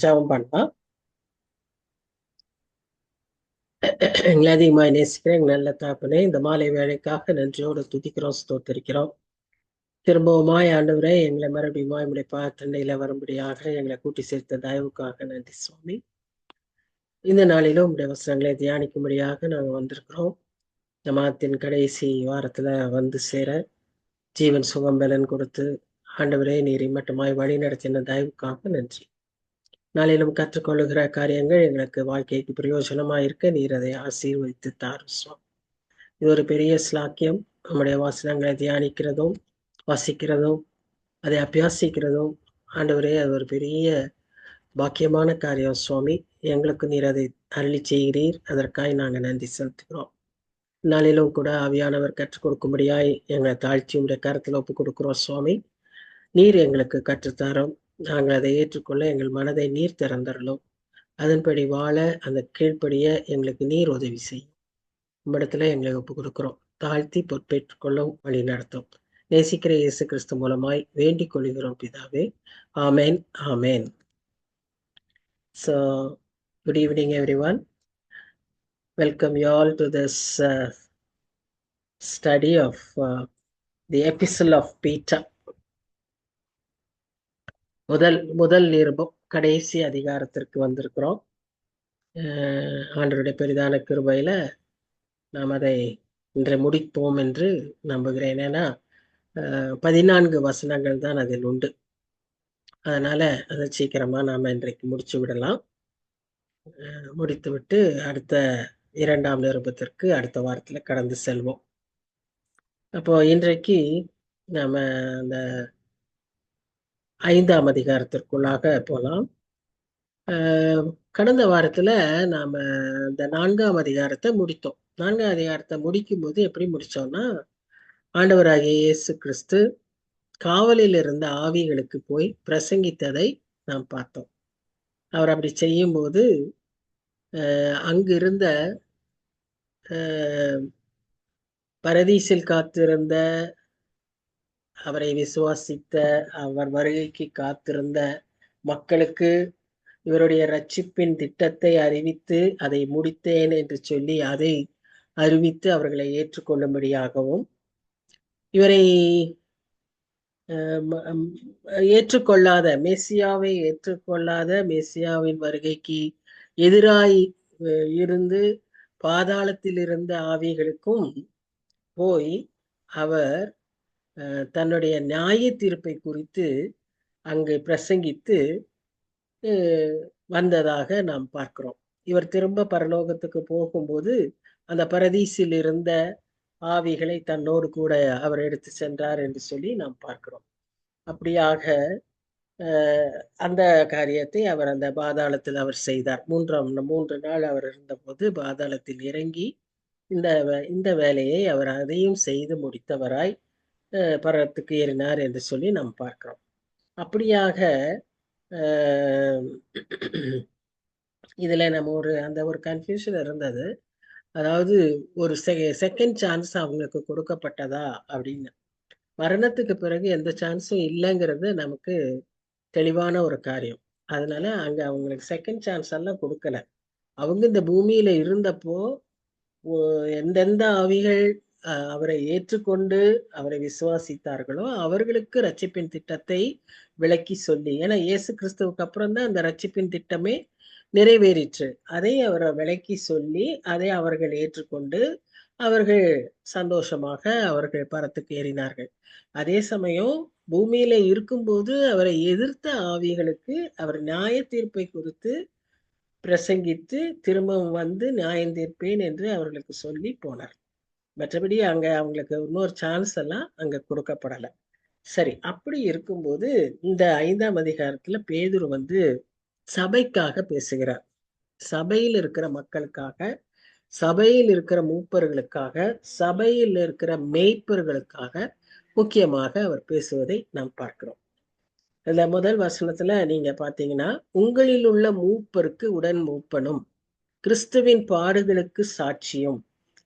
ஜெபம் பண்ணலாம். எங்களை அதிகமாக நேசிக்கிறேன் எங்கள் நல்ல தாப்பனே, இந்த மாலை வேலைக்காக நன்றியோடு துதிக்கிறோம், ஸ்தோத்தரிக்கிறோம். திரும்பவுமாய் ஆண்டவரே, எங்களை மறுபடியும் உங்களுடைய பாத்தண்டையில வரும்படியாக எங்களை கூட்டி சேர்த்த தயவுக்காக நன்றி சுவாமி. இந்த நாளிலும் உங்களுடைய வசனங்களை தியானிக்கும்படியாக நாங்கள் வந்திருக்கிறோம். ஜமாத்தின் கடைசி வாரத்துல வந்து சேர ஜீவன் சுகம் பலன் கொடுத்து ஆண்டவரே நீர் மட்டுமாய் வழி நடத்தின தயவுக்காக நன்றி. நாளிலும் கற்றுக்கொள்ளுகிற காரியங்கள் எங்களுக்கு வாழ்க்கைக்கு பிரயோஜனமாக இருக்க நீர் அதை ஆசீர்வதித்து தாரும் சுவாமி. இது ஒரு பெரிய ஸ்லாக்கியம். நம்முடைய வாசனங்களை தியானிக்கிறதும் வாசிக்கிறதும் அதை அபியாசிக்கிறதும் ஆண்டவரே அது ஒரு பெரிய பாக்கியமான காரியம் சுவாமி. எங்களுக்கு நீர் அதை அருளி செய்கிறீர், அதற்காக நாங்கள் நன்றி செலுத்துகிறோம். நாளிலும் கூட ஆவியானவர் கற்றுக் கொடுக்கும்படியாய் எங்களை தாழ்ச்சி உடைய கருத்தில் ஒப்புக் கொடுக்கிறோம் சுவாமி. நீர் எங்களுக்கு கற்றுத்தாரோம், நாங்கள் அதை ஏற்றுக்கொள்ள எங்கள் மனதை நீர் திறந்தரலும், அதன்படி வாழ அந்த கீழ்ப்படிய எங்களுக்கு நீர் உதவி செய்யும். நம்மிடத்துல எங்களை ஒப்புக் கொடுக்கிறோம். தாழ்த்தி பொறுப்பேற்றுக் கொள்ளும், வழி நடத்தும். நேசிக்கிற இயேசு கிறிஸ்து மூலமாய் வேண்டிக் கொள்கிறோம் பிதாவே. ஆமேன், ஆமேன். So, good evening everyone. Welcome you all to this study of the Epistle of Peter. முதல் நிருபம் கடைசி அதிகாரத்திற்கு வந்திருக்கிறோம். ஆண்டவருடைய பெரிதான கிருபையில நாம் அதை இன்று முடிப்போம் என்று நம்புகிறேன். ஏன்னா 14 வசனங்கள் தான் அதில் உண்டு. அதனால அதை சீக்கிரமா நாம இன்றைக்கு முடிச்சு விடலாம். முடித்து விட்டு அடுத்த 2ஆம் நிருபத்திற்கு அடுத்த வாரத்துல கடந்து செல்வோம். அப்போ இன்றைக்கு நாம அந்த 5ஆம் அதிகாரத்திற்குள்ளாக போலாம். கடந்த வாரத்துல நாம இந்த 4ஆம் அதிகாரத்தை முடித்தோம். 4ஆம் அதிகாரத்தை முடிக்கும் போது எப்படி முடிச்சோம்னா, ஆண்டவராகிய இயேசு கிறிஸ்து காவலில் இருந்த ஆவிகளுக்கு போய் பிரசங்கித்ததை நாம் பார்த்தோம். அவர் அப்படி செய்யும் போது அங்கு இருந்த பரதீசில் காத்திருந்த, அவரை விசுவாசித்த, அவர் வருகைக்கு காத்திருந்த மக்களுக்கு இவருடைய ரட்சிப்பின் திட்டத்தை அறிவித்து அதை முடித்தேன் என்று சொல்லி அதை அறிவித்து அவர்களை ஏற்றுக்கொள்ளும்படியாகவும், இவரை ஏற்றுக்கொள்ளாத, மெசியாவை ஏற்றுக்கொள்ளாத, மெசியாவின் வருகைக்கு எதிராய் இருந்து பாதாளத்தில் இருந்த ஆவிகளுக்கும் போய் அவர் தன்னுடைய நியாய தீர்ப்பை குறித்து அங்கு பிரசங்கித்து வந்ததாக நாம் பார்க்கிறோம். இவர் திரும்ப பரலோகத்துக்கு போகும்போது அந்த பரதீசில் இருந்த ஆவிகளை தன்னோடு கூட அவர் எடுத்து சென்றார் என்று சொல்லி நாம் பார்க்கிறோம். அப்படியாக அந்த காரியத்தை அவர் அந்த பாதாளத்தில் அவர் செய்தார். 3 நாள் அவர் இருந்தபோது பாதாளத்தில் இறங்கி இந்த வேலையை அவர் அதையும் செய்து முடித்தவராய் பரலோகத்துக்கு ஏறினார் என்று சொல்லி நாம் பார்க்கிறோம். அப்படியாக இதுல நம்ம ஒரு கன்ஃபியூஷன் இருந்தது. அதாவது ஒரு செகண்ட் சான்ஸ் அவங்களுக்கு கொடுக்கப்பட்டதா அப்படின்னு. மரணத்துக்கு பிறகு எந்த சான்ஸும் இல்லைங்கிறது நமக்கு தெளிவான ஒரு காரியம். அதனால அங்க அவங்களுக்கு செகண்ட் சான்ஸ் எல்லாம் கொடுக்கல. அவங்க இந்த பூமியில இருந்தப்போ எந்தெந்த ஆவிகள் அவரை ஏற்றுக்கொண்டு அவரை விசுவாசித்தார்களோ அவர்களுக்கு ரட்சிப்பின் திட்டத்தை விளக்கி சொல்லி, ஏன்னா இயேசு கிறிஸ்துவுக்கு அப்புறம் தான் அந்த ரட்சிப்பின் திட்டமே நிறைவேறிற்று. அதை அவர் விளக்கி சொல்லி அதை அவர்கள் ஏற்றுக்கொண்டு அவர்கள் சந்தோஷமாக அவர்கள் பரத்துக்கு ஏறினார்கள். அதே சமயம் பூமியில இருக்கும்போது அவரை எதிர்த்த ஆவிகளுக்கு அவர் நியாய தீர்ப்பை குறித்து பிரசங்கித்து திரும்பவும் வந்து நியாயம் தீர்ப்பேன் என்று அவர்களுக்கு சொல்லி போனார். மற்றபடி அங்க அவங்களுக்கு இன்னொரு சான்ஸ் எல்லாம் அங்க கொடுக்கப்படலை. சரி, அப்படி இருக்கும்போது இந்த 5ஆம் அதிகாரத்துல பேதுரு வந்து சபைக்காக பேசுகிறார். சபையில் இருக்கிற மக்களுக்காக, சபையில் இருக்கிற மூப்பர்களுக்காக, சபையில் இருக்கிற மேய்ப்பர்களுக்காக முக்கியமாக அவர் பேசுவதை நாம் பார்க்கிறோம். இந்த முதல் வசனத்துல நீங்க பாத்தீங்கன்னா, உங்களில் உள்ள மூப்பருக்கு உடன் மூப்பனும் கிறிஸ்துவின் பாடுகளுக்கு சாட்சியும்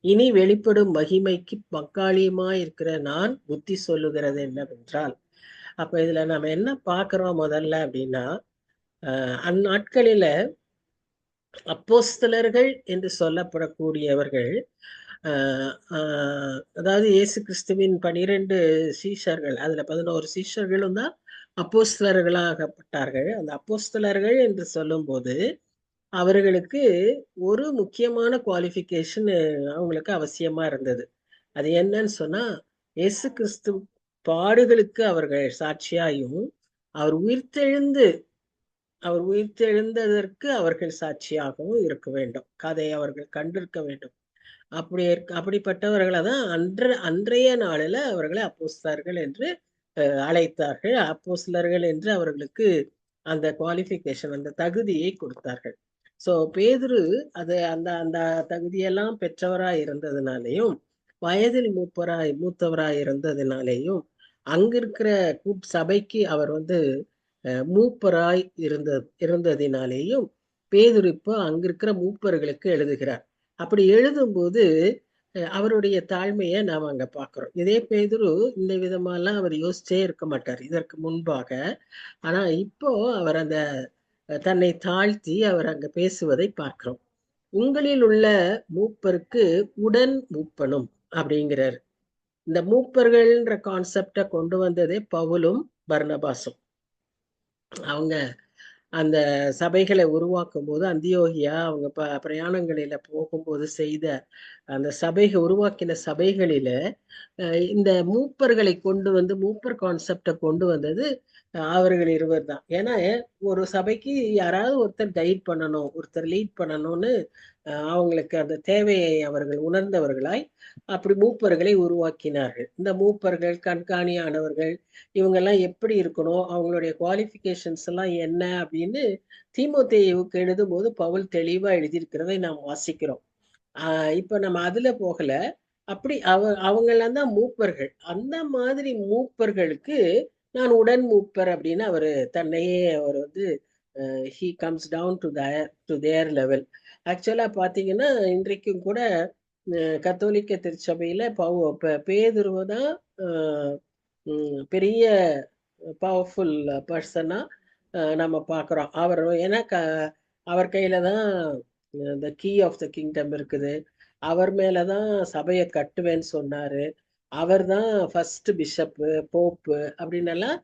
இனி வெளிப்படும் மகிமைக்கு பங்காளியுமாய் இருக்கிற நான் புத்தி சொல்லுகிறது என்னவென்றால், அப்ப இதுல நம்ம என்ன பாக்குறோம் முதல்ல அப்படின்னா, அந்நாட்களில அப்போஸ்தலர்கள் என்று சொல்லப்படக்கூடியவர்கள், அதாவது இயேசு கிறிஸ்துவின் 12 சீஷர்கள், அதுல 11 சீஷர்களும் தான் அப்போஸ்தலர்களாகப்பட்டார்கள். அந்த அப்போஸ்தலர்கள் என்று சொல்லும்போது அவர்களுக்கு ஒரு முக்கியமான குவாலிஃபிகேஷன் அவங்களுக்கு அவசியமா இருந்தது. அது என்னன்னு சொன்னா, இயேசு கிறிஸ்து பாடுகளுக்கு அவர்கள் சாட்சியாயும், அவர் உயிர்த்தெழுந்து அவர் உயிர்த்தெழுந்ததற்கு அவர்கள் சாட்சியாகவும் இருக்க வேண்டும். கதையை அவர்கள் கண்டிருக்க வேண்டும். அப்படிப்பட்டவர்களை தான் அன்றைய நாளில அவர்களை அப்போஸ்தலர்கள் என்று அழைத்தார்கள். அப்போஸ்தலர்கள் என்று அவர்களுக்கு அந்த குவாலிஃபிகேஷன், அந்த தகுதியை கொடுத்தார்கள். ஸோ பேதுரு அந்த அந்த தகுதியெல்லாம் பெற்றவராய் இருந்ததுனாலேயும், வயதில் மூத்தவராய் இருந்ததினாலேயும், அங்கிருக்கிற சபைக்கு அவர் வந்து மூப்பராய் இருந்ததினாலேயும் பேதுரு இப்போ அங்கிருக்கிற மூப்பர்களுக்கு எழுதுகிறார். அப்படி எழுதும்போது அவருடைய தாழ்மையை நாம் அங்க பார்க்கிறோம். இதே பேதுரு இந்த விதமாலாம் அவர் யோசிச்சே இருக்க மாட்டார் இதற்கு முன்பாக. ஆனா இப்போ அவர் அந்த தன்னை தாழ்த்தி அவர் அங்க பேசுவதை பார்க்கிறோம். உங்களில் உள்ள மூப்பருக்கு உடன் மூப்பனும் அப்படிங்கிறார். இந்த மூப்பர்கள்ன்ற கான்செப்டை கொண்டு வந்ததே பவுலும் பர்னபாசும். அவங்க அந்த சபைகளை உருவாக்கும் போது அந்தியோகியா அவங்க பிரயாணங்களில போகும்போது செய்த அந்த உருவாக்கின சபைகளில இந்த மூப்பர்களை கொண்டு வந்து மூப்பர் கான்செப்டை கொண்டு வந்தது அவர்கள் இருவர் தான். ஏன்னா ஒரு சபைக்கு யாராவது ஒருத்தர் கைட் பண்ணணும், ஒருத்தர் லீட் பண்ணணும்னு அவங்களுக்கு அந்த தேவையை அவர்கள் உணர்ந்தவர்களாய் அப்படி மூப்பர்களை உருவாக்கினார்கள். இந்த மூப்பர்கள், கண்காணியானவர்கள், இவங்கெல்லாம் எப்படி இருக்கணும், அவங்களுடைய குவாலிஃபிகேஷன்ஸ் எல்லாம் என்ன அப்படின்னு தீமோத்தேயுவுக்கு எழுதும் போது பவுல் தெளிவா எழுதியிருக்கிறதை நாம் வாசிக்கிறோம். இப்ப நம்ம அதுல போகல. அப்படி அவங்கெல்லாம் தான் மூப்பர்கள். அந்த மாதிரி மூப்பர்களுக்கு நான் உடன் மூப்பர் அப்படின்னு அவரு தன்னையே அவர் வந்து he comes down to their level. Actually பாத்தீங்கன்னா இன்றைக்கும் கூட கத்தோலிக்க திருச்சபையில பேதுருவை தான் பெரிய பவர்ஃபுல் பர்சனா நம்ம பார்க்குறோம். ஏன்னா அவர் கையில தான் இந்த கீ ஆஃப் த கிங்டம் இருக்குது. அவர் மேலதான் சபையை கட்டுவேன்னு சொன்னாரு. அவர் தான் ஃபர்ஸ்ட் பிஷப்பு, போப்பு அப்படின்னு எல்லாம்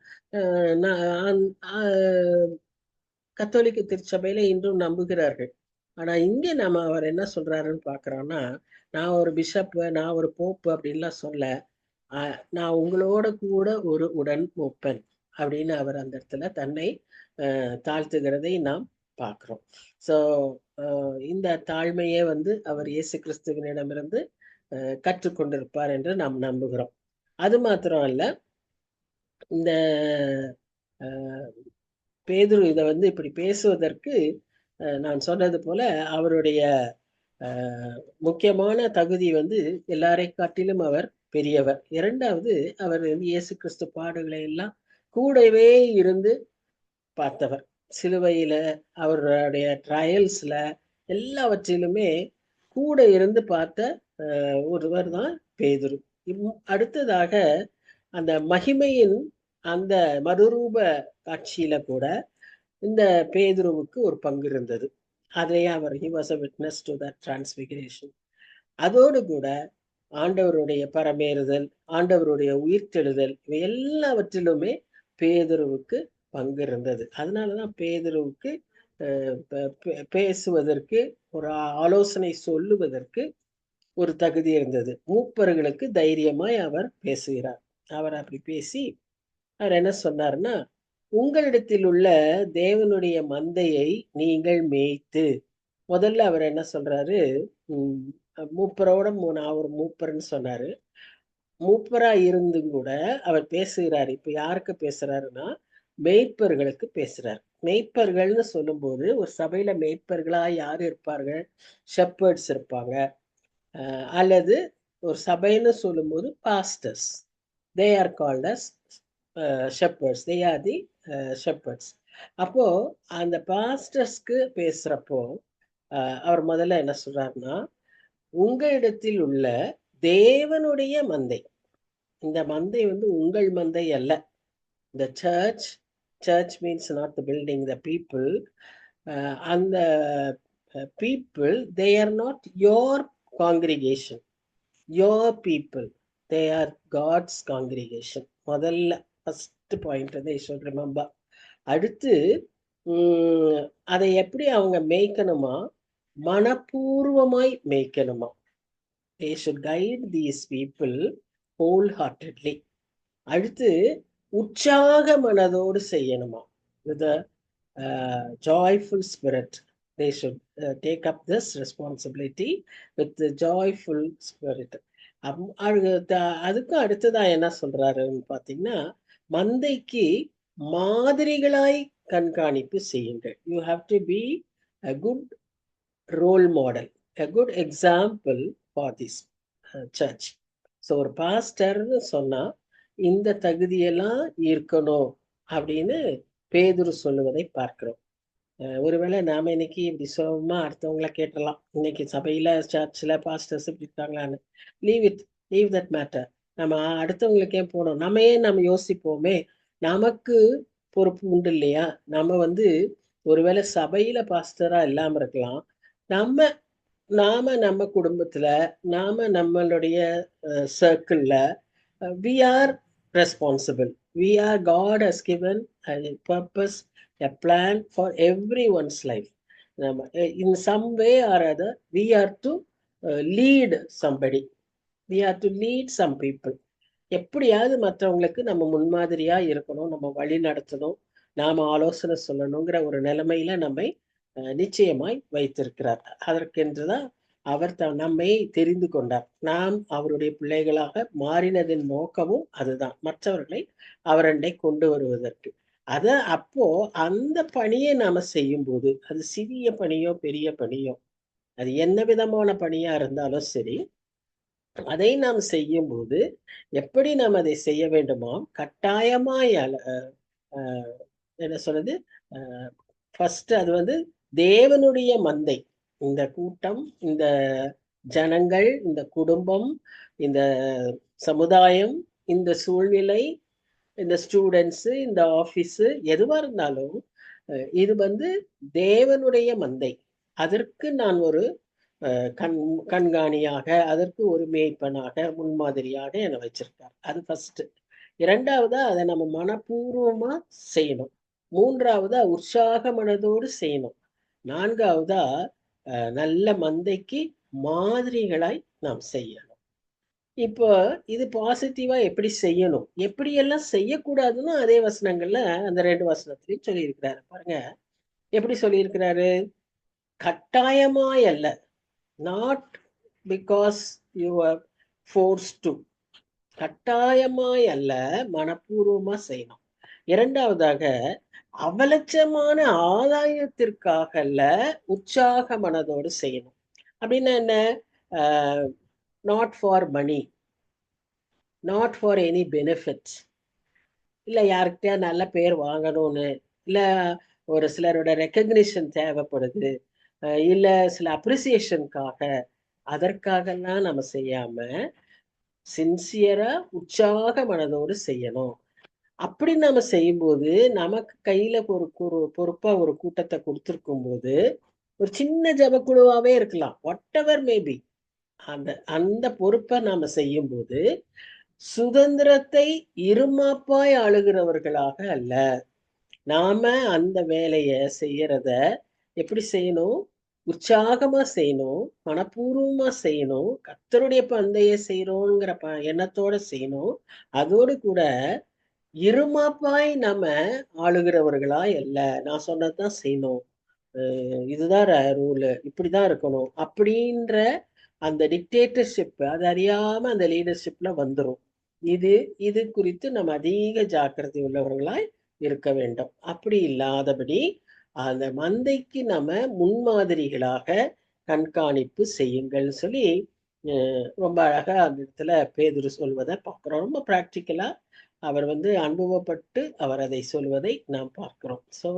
கத்தோலிக்க திருச்சபையில இன்றும் நம்புகிறார்கள். ஆனா இங்க நம்ம அவர் என்ன சொல்றாருன்னு பாக்குறோம்னா, நான் ஒரு பிஷப்பு, நான் ஒரு போப்பு அப்படின்லாம் சொல்ல, நான் உங்களோட கூட ஒரு உடன் மூப்பன் அப்படின்னு அவர் அந்த இடத்துல தன்னை தாழ்த்துகிறதை நாம் பார்க்கிறோம். ஸோ இந்த தாழ்மையே வந்து அவர் இயேசு கிறிஸ்துவனிடமிருந்து கற்றுக்கொண்டிருப்பார் என்று நாம் நம்புகிறோம். அது மாத்திரம் அல்ல, இந்த பேதுரு இதை வந்து இப்படி பேசுவதற்கு நான் சொன்னது போல அவருடைய முக்கியமான தகுதி வந்து எல்லாரை காட்டிலும் அவர் பெரியவர். இரண்டாவது, அவர் வந்து இயேசு கிறிஸ்து பாடுகளை எல்லாம் கூடவே இருந்து பார்த்தவர். சிலுவையில அவருடைய ட்ரையல்ஸ்ல எல்லாவற்றிலுமே கூட இருந்து பார்த்த ஒருவர் தான் பேதுரு. அடுத்ததாக அந்த மகிமையின் அந்த மறுரூப காட்சியில கூட இந்த பேதுருவுக்கு ஒரு பங்கு இருந்தது. அதிலேயே அவர் he was a witness to that transfiguration. அதோடு கூட ஆண்டவருடைய பரமேறுதல், ஆண்டவருடைய உயிர்த்தெழுதல், இவை எல்லாவற்றிலுமே பேதுருவுக்கு பங்கு இருந்தது. அதனாலதான் பேதுருவுக்கு பேசுவதற்கு, ஒரு ஆலோசனை சொல்லுவதற்கு ஒரு தகுதி இருந்தது. மூப்பர்களுக்கு தைரியமாய் அவர் பேசுகிறார். அவர் அப்படி பேசி அவர் என்ன சொன்னார்னா, உங்களிடத்தில் உள்ள தேவனுடைய மந்தையை நீங்கள் மேய்த்து, முதல்ல அவர் என்ன சொல்றாரு, மூப்பரோட நான் ஒரு மூப்பர்ன்னு சொன்னாரு. மூப்பரா இருந்தும் கூட அவர் பேசுகிறார். இப்ப யாருக்கு பேசுறாருன்னா, மேய்ப்பர்களுக்கு பேசுறார். மேய்ப்பர்கள்னு சொல்லும்போது ஒரு சபையில மேய்ப்பர்களா யாரு இருப்பார்கள்? ஷெப்பர்ட்ஸ் இருப்பாங்க. அல்லது ஒரு சபைன்னு சொல்லும்போது pastors, they are called as shepherds, they are the shepherds. அப்போ அந்த பாஸ்டர்ஸ்க்கு பேசுறப்போ அவர் முதல்ல என்ன சொல்றாருன்னா, உங்களிடத்தில் உள்ள தேவனுடைய மந்தை, இந்த மந்தை வந்து உங்கள் மந்தை அல்ல. இந்த search Church means not the building, the people. And the people, they are not your congregation, your people. They are God's congregation. முதல்ல first point they should remember. அடுத்து அதை எப்படி அவங்க மேய்க்கணுமா? மனப்பூர்வமாய் மேய்க்கணுமா? they should guide these people wholeheartedly. அடுத்து உற்சாக மனதோடு செய்யணுமா? with a joyful spirit. They should take up this responsibility with the joyful spirit. அதுக்கு அடுத்ததா என்ன சொல்றாருன்னு பாத்தீங்கன்னா, மந்தைக்கு மாதிரிகளாய் கண்காணிப்பு செய்யுங்கள். You have to be a good role model, a good example for this church. So ஒரு பாஸ்டர்னு சொன்னா இந்த தகுதியெல்லாம் இருக்கணும் அப்படின்னு பேதுரு சொல்லுவதை பார்க்கிறோம். ஒருவேளை நாம இன்னைக்கு இப்படி சுலபமா அடுத்தவங்களை கேட்டலாம், இன்னைக்கு சபையில சர்ச்சில் பாஸ்டர்ஸ் இப்படி இருக்காங்களான்னு. Leave that matter. நம்ம அடுத்தவங்களுக்கே போனோம், நம்ம யோசிப்போமே, நமக்கு பொறுப்பு உண்டு இல்லையா? நம்ம ஒருவேளை சபையில பாஸ்டரா இல்லாம இருக்கலாம், நம்ம குடும்பத்துல, நம்மளுடைய சர்க்கிள்ல we are responsible. God has given a purpose, a plan for everyone's life. In some way or other, we are to lead somebody. We are to lead some people. எப்படியாவது மற்றவங்களுக்கு நம்ம முன்மாதிரியா இருக்கணும், நம்ம வழி நடத்தணும், நாம ஆலோசனை சொல்லணுங்கிற ஒரு நிலைமையில நம்மை நிச்சயமாய் வைத்திருக்கிறார். அதற்கென்றுதான் அவர் நம்மை தெரிந்து கொண்டார். நாம் அவருடைய பிள்ளைகளாக மாறினதின் நோக்கமும் அதுதான், மற்றவர்களை அவரண்டை கொண்டு வருவதற்கு. அப்போ அந்த பணியை நாம செய்யும் போது, அது சிறிய பணியோ பெரிய பணியோ, அது என்ன விதமான பணியா இருந்தாலும் சரி, அதை நாம் செய்யும் போது எப்படி நாம் அதை செய்ய வேண்டுமாம்? கட்டாயமாய் என்ன சொல்றது, ஃபர்ஸ்ட் அது தேவனுடைய மந்தை. இந்த கூட்டம், இந்த ஜனங்கள், இந்த குடும்பம், இந்த சமுதாயம், இந்த சூழ்நிலை, இந்த ஸ்டூடெண்ட்ஸ், இந்த ஆபீஸ், எதுவா இருந்தாலும் இது தேவனுடைய மந்தை. அதற்கு நான் ஒரு கண்காணியாக, அதற்கு ஒரு மேய்ப்பனாக, முன்மாதிரியாக என்னை வச்சிருக்கார். அது ஃபர்ஸ்ட். இரண்டாவதா அதை நம்ம மனப்பூர்வமா செய்யணும். மூன்றாவதா உற்சாக மனதோடு செய்யணும். நான்காவதா நல்ல மந்தைக்கு மாதிரிகளாய் நாம் செய்யணும். இப்போ இது பாசிட்டிவா எப்படி செய்யணும், எப்படியெல்லாம் செய்யக்கூடாதுன்னு அதே வசனங்கள்ல அந்த 2 வசனத்திலையும் சொல்லியிருக்கிறாரு. பாருங்க எப்படி சொல்லியிருக்கிறாரு. கட்டாயமாய் அல்ல, not because you are force to. கட்டாயமாய் அல்ல, மனப்பூர்வமா செய்யணும். இரண்டாவதாக அவலட்சமான ஆதாயத்திற்காக அல்ல, உற்சாக மனதோடு செய்யணும். அப்படின்னா என்ன? Not for money, not for any benefits. இல்லை யாருக்கிட்டயா நல்ல பேர் வாங்கணும்னு, இல்லை ஒரு சிலரோட ரெக்கக்னிஷன் தேவைப்படுது, இல்லை சில அப்ரிசியேஷனுக்காக, அதற்காகலாம் நம்ம செய்யாம சின்சியரா உற்சாக மனதோடு செய்யணும். அப்படி நம்ம செய்யும்போது, நமக்கு கையில ஒரு பொறுப்பா ஒரு கூட்டத்தை கொடுத்திருக்கும் போது, ஒரு சின்ன ஜபக்குழுவாவே இருக்கலாம், வாட் எவர் மேபி, அந்த பொறுப்பை நாம செய்யும் போது சுதந்திரத்தை இருமாப்பாய் ஆளுகிறவர்களாக அல்ல, நாம அந்த வேலைய செய்யறத எப்படி செய்யணும்? உற்சாகமா செய்யணும், மனப்பூர்வமா செய்யணும், கர்த்தருடைய பந்தைய செய்யறோங்கிற எண்ணத்தோட செய்யணும். அதோடு கூட இருமாப்பாய் நம்ம ஆளுகிறவர்களாய் அல்ல, நான் சொன்னதுதான் செய்யணும், இதுதான் ரூல், இப்படிதான் இருக்கணும் அப்படின்ற அந்த டிக்டேட்டர்ஷிப், அது அறியாம அந்த லீடர்ஷிப்ல வந்துடும். இது குறித்து நம்ம அதிக ஜாக்கிரதை உள்ளவர்களாய் இருக்க வேண்டும். அப்படி இல்லாதபடி அந்த மந்தைக்கு நம்ம முன்மாதிரிகளாக கண்காணிப்பு செய்யுங்கள் சொல்லி ரொம்ப அழகா அந்த இடத்துல பேதுரு சொல்வதை பார்க்கிறோம். ரொம்ப பிராக்டிக்கலா அவர் அனுபவப்பட்டு அவர் அதை சொல்வதை நாம் பார்க்கிறோம். So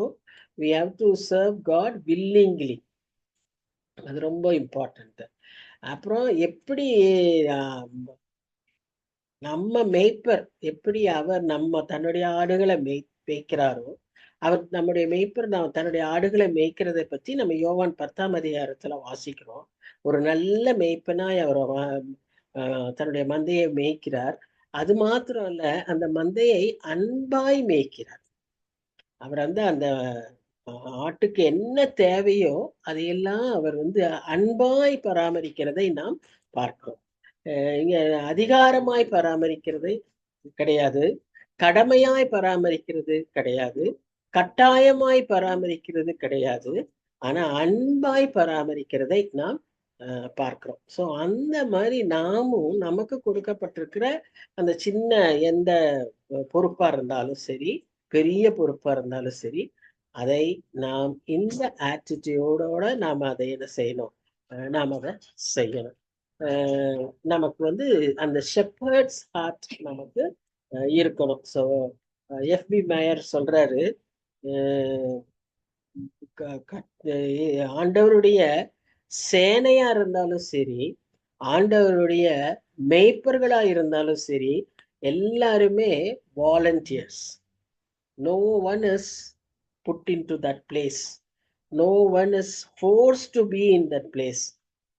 we have to serve God willingly. அது ரொம்ப இம்பார்ட்டன்ட். அப்புறம் எப்படி நம்ம மேய்ப்பர், எப்படி அவர் தன்னுடைய ஆடுகளை மேய்க்கிறாரோ அவர் நம்முடைய மேய்ப்பர் தன்னுடைய ஆடுகளை மேய்க்கிறதை பத்தி நம்ம யோவான் 10ஆம் அதிகாரத்துல வாசிக்கிறோம். ஒரு நல்ல மேய்ப்பனாய் அவர் தன்னுடைய மந்தையை மேய்க்கிறார். அது மாத்திரம் இல்ல, அந்த மந்தையை அன்பாய் மேய்க்கிறார். அவர் அந்த ஆட்டுக்கு என்ன தேவையோ அதையெல்லாம் அவர் அன்பாய் பராமரிக்கிறதை நாம் பார்க்கிறோம். இங்க அதிகாரமாய் பராமரிக்கிறது கிடையாது, கடமையாய் பராமரிக்கிறது கிடையாது, கட்டாயமாய் பராமரிக்கிறது கிடையாது. ஆனா அன்பாய் பராமரிக்கிறதை நாம் பார்க்கிறோம். சோ அந்த மாதிரி நாமும் நமக்கு கொடுக்கப்பட்டிருக்கிற அந்த சின்ன எந்த பொறுப்பா இருந்தாலும் சரி, பெரிய பொறுப்பா இருந்தாலும் சரி, அதை நாம் இந்த ஆட்டிடியூடோட நாம் அதை என்ன செய்யணும், நாம் அதை செய்யணும். நமக்கு அந்த ஷெப்பர்ட்ஸ் ஹார்ட் நமக்கு இருக்கணும். ஸோ எஃபி மேயர் சொல்றாரு, ஆண்டவருடைய சேனையா இருந்தாலும் சரி, ஆண்டவருடைய மேய்ப்பர்களா இருந்தாலும் சரி, எல்லாருமே volunteers. No one is put into that place. No one is forced to be in that place.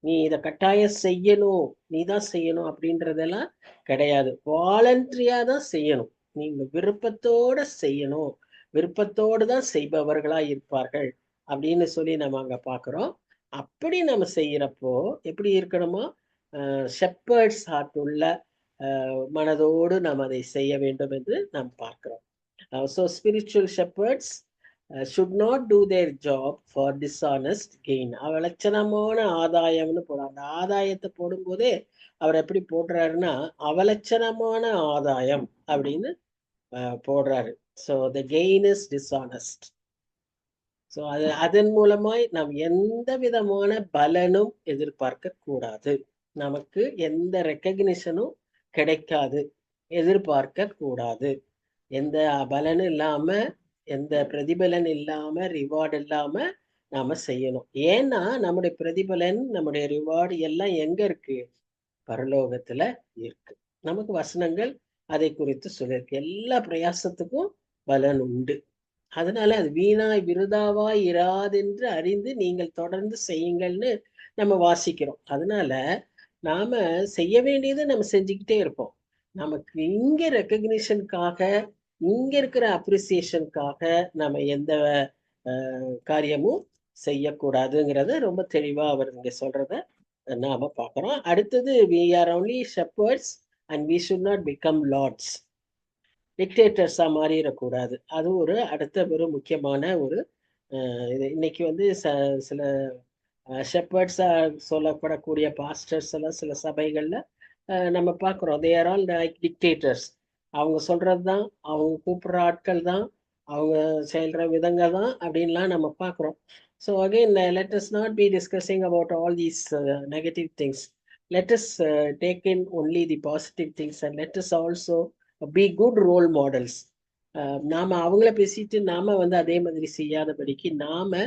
நீ இதை கட்டாயம் செய்யணும், நீ தான் செய்யணும் அப்படின்றதெல்லாம் கிடையாது. வாலண்டரியா தான் செய்யணும். நீங்க விருப்பத்தோட செய்யணும், விருப்பத்தோடு தான் செய்பவர்களா இருப்பார்கள் அப்படின்னு சொல்லி நம்ம அங்க பாக்குறோம். அப்படி நம்ம செய்யறப்போ எப்படி இருக்கணுமோ, ஷெப்பர்ட்ஸ் ஹார்ட் உள்ள மனதோடு நாம் அதை செய்ய வேண்டும் என்று நாம் பார்க்கிறோம். So spiritual shepherds should not do their job for dishonest gain. அவலட்சணமான ஆதாயம்னு போட, அந்த ஆதாயத்தை போடும்போதே அவர் எப்படி போடுறாருன்னா அவலட்சணமான ஆதாயம் அப்படின்னு போடுறாரு. So the gain is dishonest. So அதன் மூலமாய் நாம் எந்த விதமான பலனும் எதிர்பார்க்க கூடாது. நமக்கு எந்த ரெக்கக்னிஷனும் கிடைக்காது, எதிர்பார்க்க கூடாது. எந்த பலனும் இல்லாம, எந்த பிரதிபலன் இல்லாம, ரிவார்டு இல்லாம நாம செய்யணும். ஏன்னா நம்முடைய பிரதிபலன், நம்முடைய ரிவார்டு எல்லாம் எங்க இருக்கு? பரலோகத்துல இருக்கு. நமக்கு வசனங்கள் அதை குறித்து சொல்லியிருக்கு. எல்லா பிரயாசத்துக்கும் பலன் உண்டு. அதனால அது வீணாய் விருதாவாய் இராதென்று அறிந்து நீங்கள் தொடர்ந்து செய்யுங்கள்னு நம்ம வாசிக்கிறோம். அதனால நாம செய்ய வேண்டியதை நம்ம செஞ்சுக்கிட்டே இருப்போம். நமக்கு இங்க ரெக்கக்னிஷனுக்காக, இங்க இருக்கிற அப்ரிசியேஷனுக்காக நம்ம எந்த காரியமும் செய்யக்கூடாதுங்கிறத ரொம்ப தெளிவா அவர் இங்க சொல்றத நாம பார்க்கிறோம். அடுத்தது, we are only shepherds and we should not become lords. டிக்டேட்டர்ஸா மாறிடக்கூடாது. அது ஒரு அடுத்த ஒரு முக்கியமான ஒரு இது. இன்னைக்கு சில ஷெப்பர்ட்ஸா சொல்லப்படக்கூடிய பாஸ்டர்ஸ் எல்லாம் சில சபைகள்ல நம்ம பார்க்குறோம். They are all like dictators. அவங்க சொல்றது தான், அவங்க கூப்பிடுற ஆட்கள் தான், அவங்க செயல்ற விதங்கள் தான் அப்படின்லாம் நம்ம பார்க்குறோம். So again let us not be discussing about all these negative things. Let us take in only the positive things and let us also be good role models. நாம அவங்கள பேசிட்டு நாம அதே மாதிரி செய்யாதபடிக்கு நாம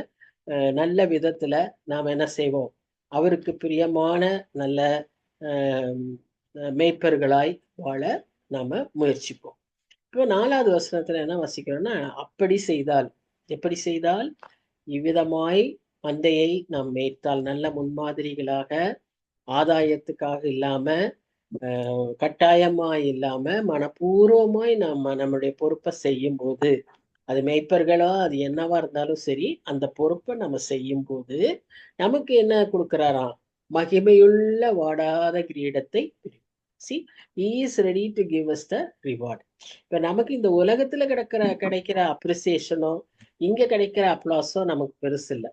நல்ல விதத்துல நாம என்ன செய்வோம், அவருக்கு பிரியமான நல்ல மேய்ப்பர்களாய் வாழ நாம முயற்சிப்போம். இப்போ 4வது வசனத்துல என்ன வாசிக்கிறோம்னா, அப்படி செய்தால், எப்படி செய்தால், இவ்விதமாய் மந்தையை நாம் மேய்த்தால், நல்ல முன்மாதிரிகளாக, ஆதாயத்துக்காக இல்லாம, கட்டாயமாய் இல்லாம, மனப்பூர்வமாய் நாம் நம்முடைய பொறுப்பை செய்யும் போது, அது மேய்ப்பர்களோ அது என்னவா இருந்தாலும் சரி, அந்த பொறுப்பை நம்ம செய்யும் போது நமக்கு என்ன கொடுக்கிறாராம்? மகிமையுள்ள வாடாத கிரீடத்தை. See, he is ready to give us the reward. இப்ப நமக்கு இந்த உலகத்துல கிடைக்கிற அப்ரிசியேஷனோ, இங்க கிடைக்கிற அப்ளாஸோ நமக்கு பெருசு இல்லை.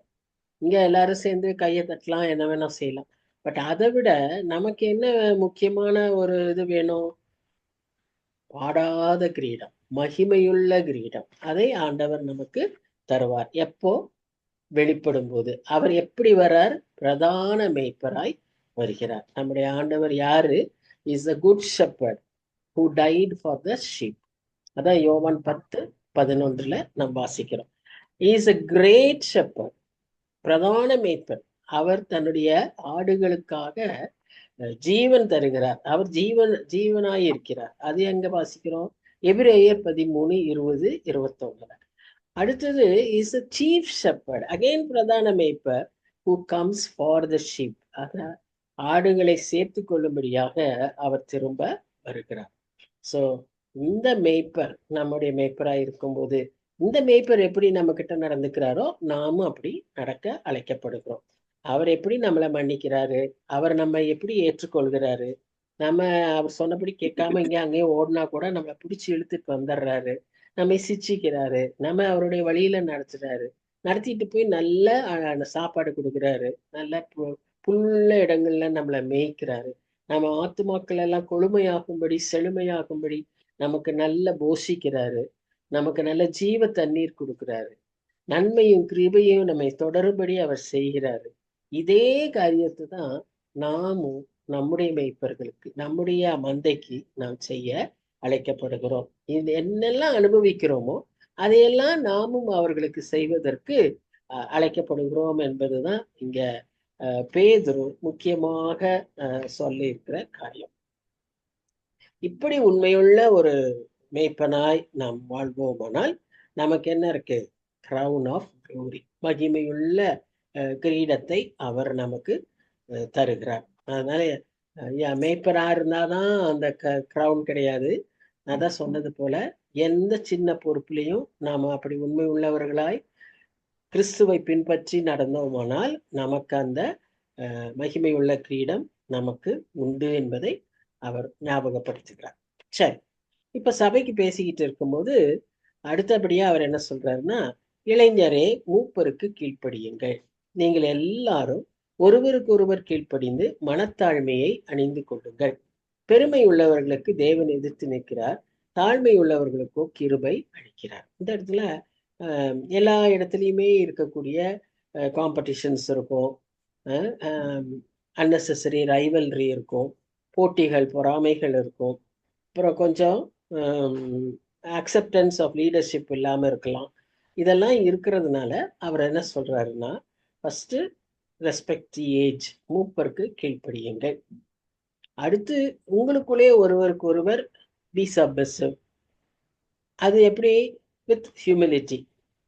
இங்க எல்லாரும் சேர்ந்து கையை தட்டலாம், என்ன வேணா செய்யலாம். பட் அதை விட நமக்கு என்ன முக்கியமான ஒரு இது வேணும்? வாடாத கிரீடம், மகிமையுள்ள கிரீடம். அதை ஆண்டவர் நமக்கு தருவார். எப்போ? வெளிப்படும் போது. அவர் எப்படி வர்றார்? பிரதான மேய்ப்பராய் வருகிறார். நம்முடைய ஆண்டவர் யாரு? Is a good shepherd who died for the sheep. அதான் யோவான் 10:11 நாம் வாசிக்கிறோம். He is a great shepherd, பிரதான மேய்ப்பர். அவர் தன்னுடைய ஆடுகளுக்காக ஜீவன் தருகிறார். அவர் ஜீவனாய் இருக்கிறார். அது எங்க வாசிக்கிறோம்? எபிரேயர் 13:20-21. அடுத்தது is a chief shepherd, again பிரதான மேய்ப்பர், who comes for the sheep. ஆடுகளை சேர்த்து கொள்ளும்படியாக அவர் திரும்ப வருகிறார். ஸோ இந்த மேய்ப்பர் நம்முடைய மேய்ப்பராய் இருக்கும்போது இந்த மேய்ப்பர் எப்படி நம்ம கிட்ட நடந்துக்கிறாரோ நாமும் அப்படி நடக்க அழைக்கப்படுகிறோம். அவர் எப்படி நம்மளை மன்னிக்கிறாரு, அவர் நம்ம எப்படி ஏற்றுக்கொள்கிறாரு, நம்ம அவர் சொன்னபடி கேட்காம இங்கே அங்கேயும் ஓடினா கூட நம்மளை பிடிச்சி இழுத்துட்டு வந்துடுறாரு, நம்மை சிச்சிக்கிறாரு, நம்ம அவருடைய வழியில நடத்துறாரு, நடத்திட்டு போய் நல்ல சாப்பாடு கொடுக்குறாரு, நல்ல புல்ல இடங்கள்ல நம்மளை மேய்க்கிறாரு, நம்ம ஆத்துமாக்கள் எல்லாம் கொழுமையாகும்படி செழுமையாகும்படி நமக்கு நல்ல போஷிக்கிறாரு, நமக்கு நல்ல ஜீவ தண்ணீர் கொடுக்கிறாரு, நன்மையும் கிருபையும் நம்மை தொடரும்படி அவர் செய்கிறாரு. இதே காரியத்தை தான் நாமும் நம்முடைய மேய்ப்பர்களுக்கு நம்முடைய மந்தைக்கு நாம் செய்ய அழைக்கப்படுகிறோம். இது என்னெல்லாம் அனுபவிக்கிறோமோ அதையெல்லாம் நாமும் அவர்களுக்கு செய்வதற்கு அழைக்கப்படுகிறோம் என்பதுதான் இங்க பேதுரு முக்கியமாக சொல்லி இருக்கிற காரியம். இப்படி உண்மையுள்ள ஒரு மேய்ப்பனாய் நாம் வாழ்வோமானால் நமக்கு என்ன இருக்கு? கிரவுன் ஆஃப் க்ளோரி, மகிமையுள்ள கிரீடத்தை அவர் நமக்கு தருகிறார். அதனால மேய்ப்பரா இருந்தாதான் அந்த கிரவுன் கிடையாது. நான் தான் சொன்னது போல எந்த சின்ன பொறுப்புலையும் நாம அப்படி உண்மை உள்ளவர்களாய் கிறிஸ்துவை பின்பற்றி நடந்தோமானால் நமக்கு அந்த மகிமையுள்ள கிரீடம் நமக்கு உண்டு என்பதை அவர் ஞாபகப்படுத்துகிறார். சரி, இப்ப சபைக்கு பேசிக்கிட்டு இருக்கும்போது அடுத்தபடியா அவர் என்ன சொல்றாருன்னா, இளைஞரே மூப்பருக்கு கீழ்ப்படியுங்கள், நீங்கள் எல்லாரும் ஒருவருக்கு ஒருவர் கீழ்ப்படிந்து மனத்தாழ்மையை அணிந்து கொள்ளுங்கள். பெருமை உள்ளவர்களுக்கு தேவன் எதிர்த்து நிற்கிறார், தாழ்மை உள்ளவர்களுக்கோ கிருபை அளிக்கிறார். இந்த இடத்துல எல்லா இடத்துலையுமே இருக்கக்கூடிய காம்படிஷன்ஸ் இருக்கும், அன்னெசரி ரைவல்ரி இருக்கும், போட்டிகள் பொறாமைகள் இருக்கும், அப்புறம் கொஞ்சம் அக்செப்டன்ஸ் ஆஃப் லீடர்ஷிப் இல்லாமல் இருக்கலாம். இதெல்லாம் இருக்கிறதுனால அவர் என்ன சொல்றாருன்னா, ஃபர்ஸ்ட் ரெஸ்பெக்ட் தி ஏஜ், மூப்பருக்கு கீழ்ப்படியுங்கள். அடுத்து உங்களுக்குள்ளே ஒருவருக்கு ஒருவர் பி சப்மிசிவ். அது எப்படி? With humility.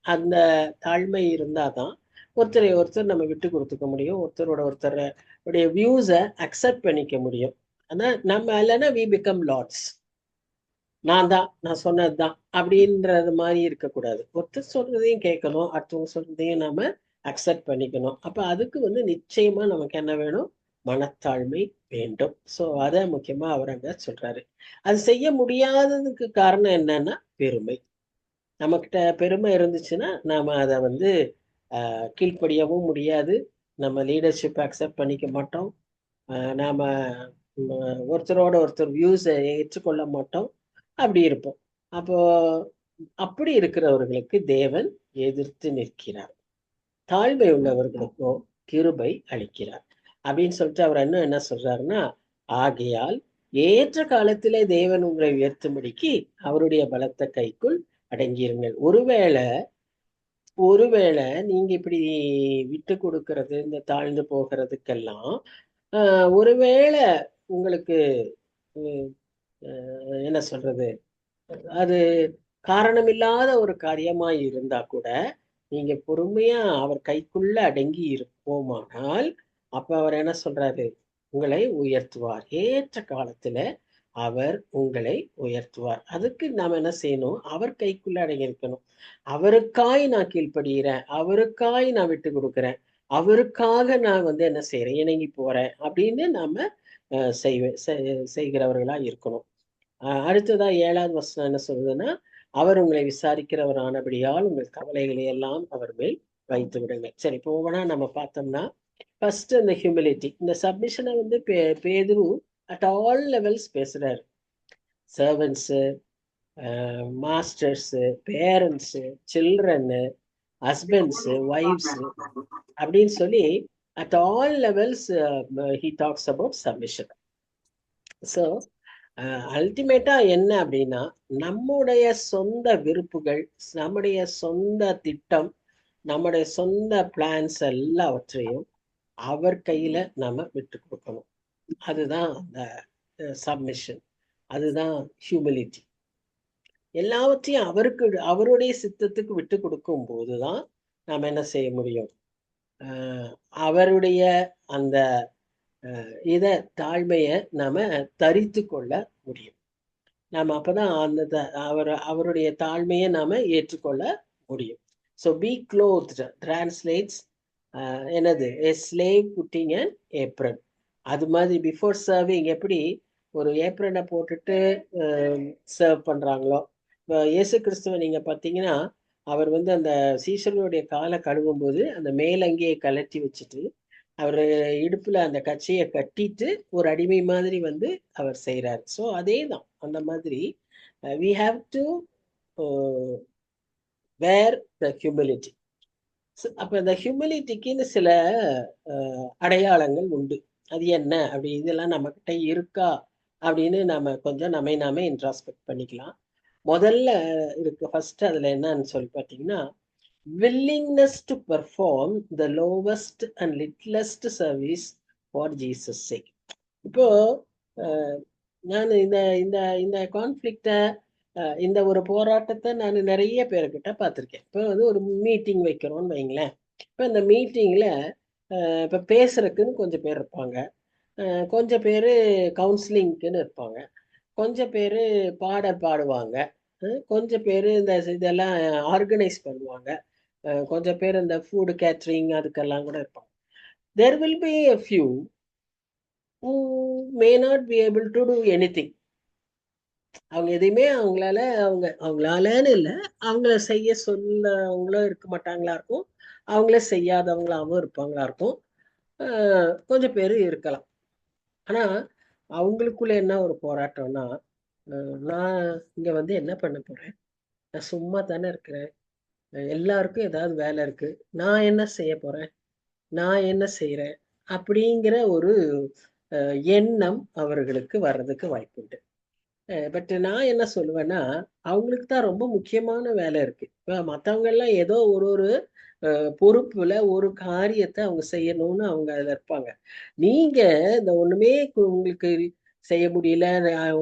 அந்த தாழ்மை இருந்தாதான் ஒருத்தரை ஒருத்தர் நம்ம விட்டு கொடுத்துக்க முடியும், ஒருத்தரோட ஒருத்தருடைய வியூஸை அக்செப்ட் பண்ணிக்க முடியும். ஆனா நம்ம இல்லைன்னா வி பிகம் லார்ட்ஸ், நான் சொன்னதுதான் அப்படின்றது மாதிரி இருக்கக்கூடாது. ஒருத்தர் சொல்றதையும் கேட்கணும், அடுத்தவங்க சொல்றதையும் நாம அக்செப்ட் பண்ணிக்கணும். அப்ப அதுக்கு நிச்சயமா நமக்கு என்ன வேணும்? மனத்தாழ்மை வேண்டும். ஸோ அதை முக்கியமா அவர் அங்க சொல்றாரு. அது செய்ய முடியாததுக்கு காரணம் என்னன்னா பெருமை. நம்மக்கிட்ட பெருமை இருந்துச்சுன்னா நாம அதை கீழ்ப்படியவும் முடியாது, நம்ம லீடர்ஷிப் அக்செப்ட் பண்ணிக்க மாட்டோம், நாம ஒருத்தரோட ஒருத்தர் வியூஸை ஏற்றுக்கொள்ள மாட்டோம், அப்படி இருப்போம். அப்போ அப்படி இருக்கிறவர்களுக்கு தேவன் எதிர்த்து நிற்கிறார், தாழ்மை உள்ளவர்களுக்கோ கிருபை அளிக்கிறார் அப்படின்னு சொல்லிட்டு அவர் என்ன சொல்றாருன்னா, ஆகையால் ஏற்ற காலத்திலே தேவன் உங்களை உயர்த்தும்படிக்கு அவருடைய பலத்த கைக்குள் அடங்கியிருங்கள். ஒருவேளை நீங்க இப்படி விட்டு கொடுக்கறது, இந்த தாழ்ந்து போகிறதுக்கெல்லாம் ஒருவேளை உங்களுக்கு என்ன சொல்றது, அது காரணமில்லாத ஒரு காரியமா இருந்தா கூட நீங்க பொறுமையா அவர் கைக்குள்ள அடங்கி இருப்போமானால் அப்ப அவர் என்ன சொல்றாரு? உங்களை உயர்த்துவார், ஏற்ற காலத்துல அவர் உங்களை உயர்த்துவார். அதுக்கு நாம என்ன செய்யணும்? அவர் கைக்குள்ள அடங்கி இருக்கணும். அவருக்காய் நான் கீழ்ப்படுகிறேன், அவருக்காய் நான் விட்டு கொடுக்குறேன், அவருக்காக நான் என்ன செய்யறேன்? இணங்கி போறேன் அப்படின்னு நாம செய்கிறவர்களா இருக்கணும். அடுத்ததா 7வது வசனம் என்ன சொல்றதுன்னா, அவர் உங்களை விசாரிக்கிறவரானபடியால் உங்கள் கவலைகளை எல்லாம் அவர் மேல் வைத்து விடுங்க. சரி, இப்போ ஒவ்வொன்றா நம்ம பார்த்தோம்னா, ஃபர்ஸ்ட் இந்த ஹியூமிலிட்டி, இந்த சப்மிஷனை பேதுரு அட் ஆல் லெவல்ஸ் பேசுறாரு. Servants, masters, parents, children, husbands, wives அப்படின்னு சொல்லி at all levels he talks about submission. So அல்டிமேட்டா என்ன அப்படின்னா, நம்முடைய சொந்த விருப்புகள், நம்முடைய சொந்த திட்டம், நம்முடைய சொந்த பிளான்ஸ் எல்லாவற்றையும் அவர் கையில நம்ம விட்டு கொடுக்கணும். அதுதான் அந்த சப்மிஷன், அதுதான் ஹியூமிலிட்டி. எல்லாவற்றையும் அவருடைய சித்தத்துக்கு விட்டு கொடுக்கும் போதுதான் நாம் என்ன செய்ய முடியும்? அவருடைய அந்த தாழ்மைய நாம தரித்து கொள்ள முடியும். நாம அப்பதான் அந்த அவருடைய தாழ்மையை நாம ஏற்றுக்கொள்ள முடியும். ஸோ பி க்ளோத்ட் டிரான்ஸ்லேட்ஸ் என்னது a slave putting an apron. அது மாதிரி பிஃபோர் சர்விங் எப்படி ஒரு ஏப்ரனை போட்டுட்டு சர்வ் பண்றாங்களோ, இயேசு கிறிஸ்துவ நீங்க பார்த்தீங்கன்னா, அவர் வந்து அந்த சீஷர்களுடைய காலை கழுவும் போது அந்த மேலங்கியை கழட்டி வச்சுட்டு அவர் இடுப்புல அந்த கச்சையை கட்டிட்டு ஒரு அடிமை மாதிரி வந்து அவர் செய்யறாரு. ஸோ அதே தான் அந்த மாதிரி we have to wear the humility. அப்ப இந்த ஹியூமிலிட்டிக்குன்னு சில அடையாளங்கள் உண்டு. அது என்ன அப்படி இதெல்லாம் நம்ம கிட்ட இருக்கா அப்படின்னு நம்ம கொஞ்சம் நாமே இன்ட்ராஸ்பெக்ட் பண்ணிக்கலாம். முதல்ல இருக்கு ஃபர்ஸ்ட் அதுல என்னன்னு சொல்லி பார்த்தீங்கன்னா, willingness to perform the lowest and littlest service for Jesus sake. இப்போ நான் இந்த இந்த இந்த கான்ஃப்ளிக்ட இந்த ஒரு போராட்டத்தை நான் நிறைய பேர்கிட்ட பார்த்துருக்கேன். இப்போ வந்து ஒரு மீட்டிங் வைக்கிறோம்னு வைங்களேன். இப்போ இந்த மீட்டிங்ல இப்போ பேசுறதுக்குன்னு கொஞ்சம் பேர் இருப்பாங்க, கொஞ்சம் பேர் கவுன்சிலிங்க்குன்னு இருப்பாங்க, கொஞ்சம் பேர் பாடல் பாடுவாங்க, கொஞ்சம் பேர் இந்த இதெல்லாம் ஆர்கனைஸ் பண்ணுவாங்க, கொஞ்சம் பேர் இந்த ஃபுட் கேட்டரிங் அதுக்கெல்லாம் கூட இருப்பாங்க. There will be a few who may not be able to do anything. அவங்க எதையுமே அவங்களாலன்னு இல்லை, அவங்கள செய்ய சொல்லவங்களும் இருக்க மாட்டாங்களா இருக்கும், அவங்களே செய்யாதவங்களாகவும் இருப்பாங்களா இருக்கும். கொஞ்சம் பேர் இருக்கலாம். ஆனா அவங்களுக்குள்ள என்ன ஒரு போராட்டம்னா, நான் இங்க வந்து என்ன பண்ண போறேன், நான் சும்மா தானே இருக்கிறேன், எல்லாருக்கும் ஏதாவது வேலை இருக்கு, நான் என்ன செய்ய போறேன், நான் என்ன செய்யறேன் அப்படிங்கிற ஒரு எண்ணம் அவர்களுக்கு வர்றதுக்கு வாய்ப்புண்டு. பட் நான் என்ன சொல்லுவேன்னா, அவங்களுக்கு தான் ரொம்ப முக்கியமான வேலை இருக்கு. இப்போ மற்றவங்க எல்லாம் ஏதோ ஒரு பொறுப்புல ஒரு காரியத்தை அவங்க செய்யணும்னு அவங்க அதுல இருப்பாங்க. நீங்க இந்த ஒண்ணுமே உங்களுக்கு செய்ய முடியல,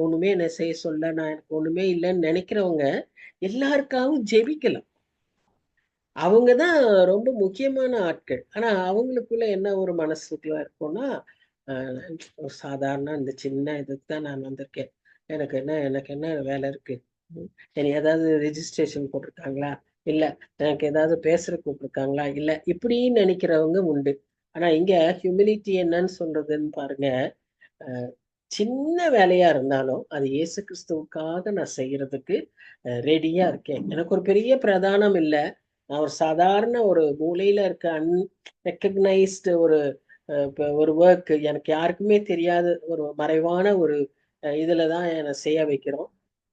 ஒண்ணுமே என்ன செய்ய சொல்ல, நான் எனக்கு ஒண்ணுமே இல்லைன்னு நினைக்கிறவங்க எல்லாருக்காகவும் ஜெபிக்கலாம். அவங்கதான் ரொம்ப முக்கியமான ஆட்கள். ஆனா அவங்களுக்குள்ள என்ன ஒரு மனசுக்குள்ள இருக்கும்னா, ஒரு சாதாரண இந்த சின்ன இதுக்கு தான் நான் வந்திருக்கேன், எனக்கு என்ன வேலை இருக்கு, என்னை ஏதாவது ரெஜிஸ்ட்ரேஷன் போட்டிருக்காங்களா, இல்ல எனக்கு ஏதாவது பேசுற கூப்பிட்டுருக்காங்களா, இல்ல இப்படின்னு நினைக்கிறவங்க உண்டு. ஆனா இங்க ஹியூமிலிட்டி என்னன்னு சொல்றதுன்னு பாருங்க, சின்ன வேலையா இருந்தாலும் அது இயேசு கிறிஸ்துவுக்காக நான் செய்யறதுக்கு ரெடியா இருக்கேன். எனக்கு ஒரு பெரிய பிரதானம் இல்லை, நான் ஒரு சாதாரண ஒரு மூலையில இருக்க அன்ரெக்கக்னைஸ்டு ஒரு ஒர்க், எனக்கு யாருக்குமே தெரியாத ஒரு மறைவான ஒரு இதுலதான் என்னை செய்ய வைக்கிறோம்.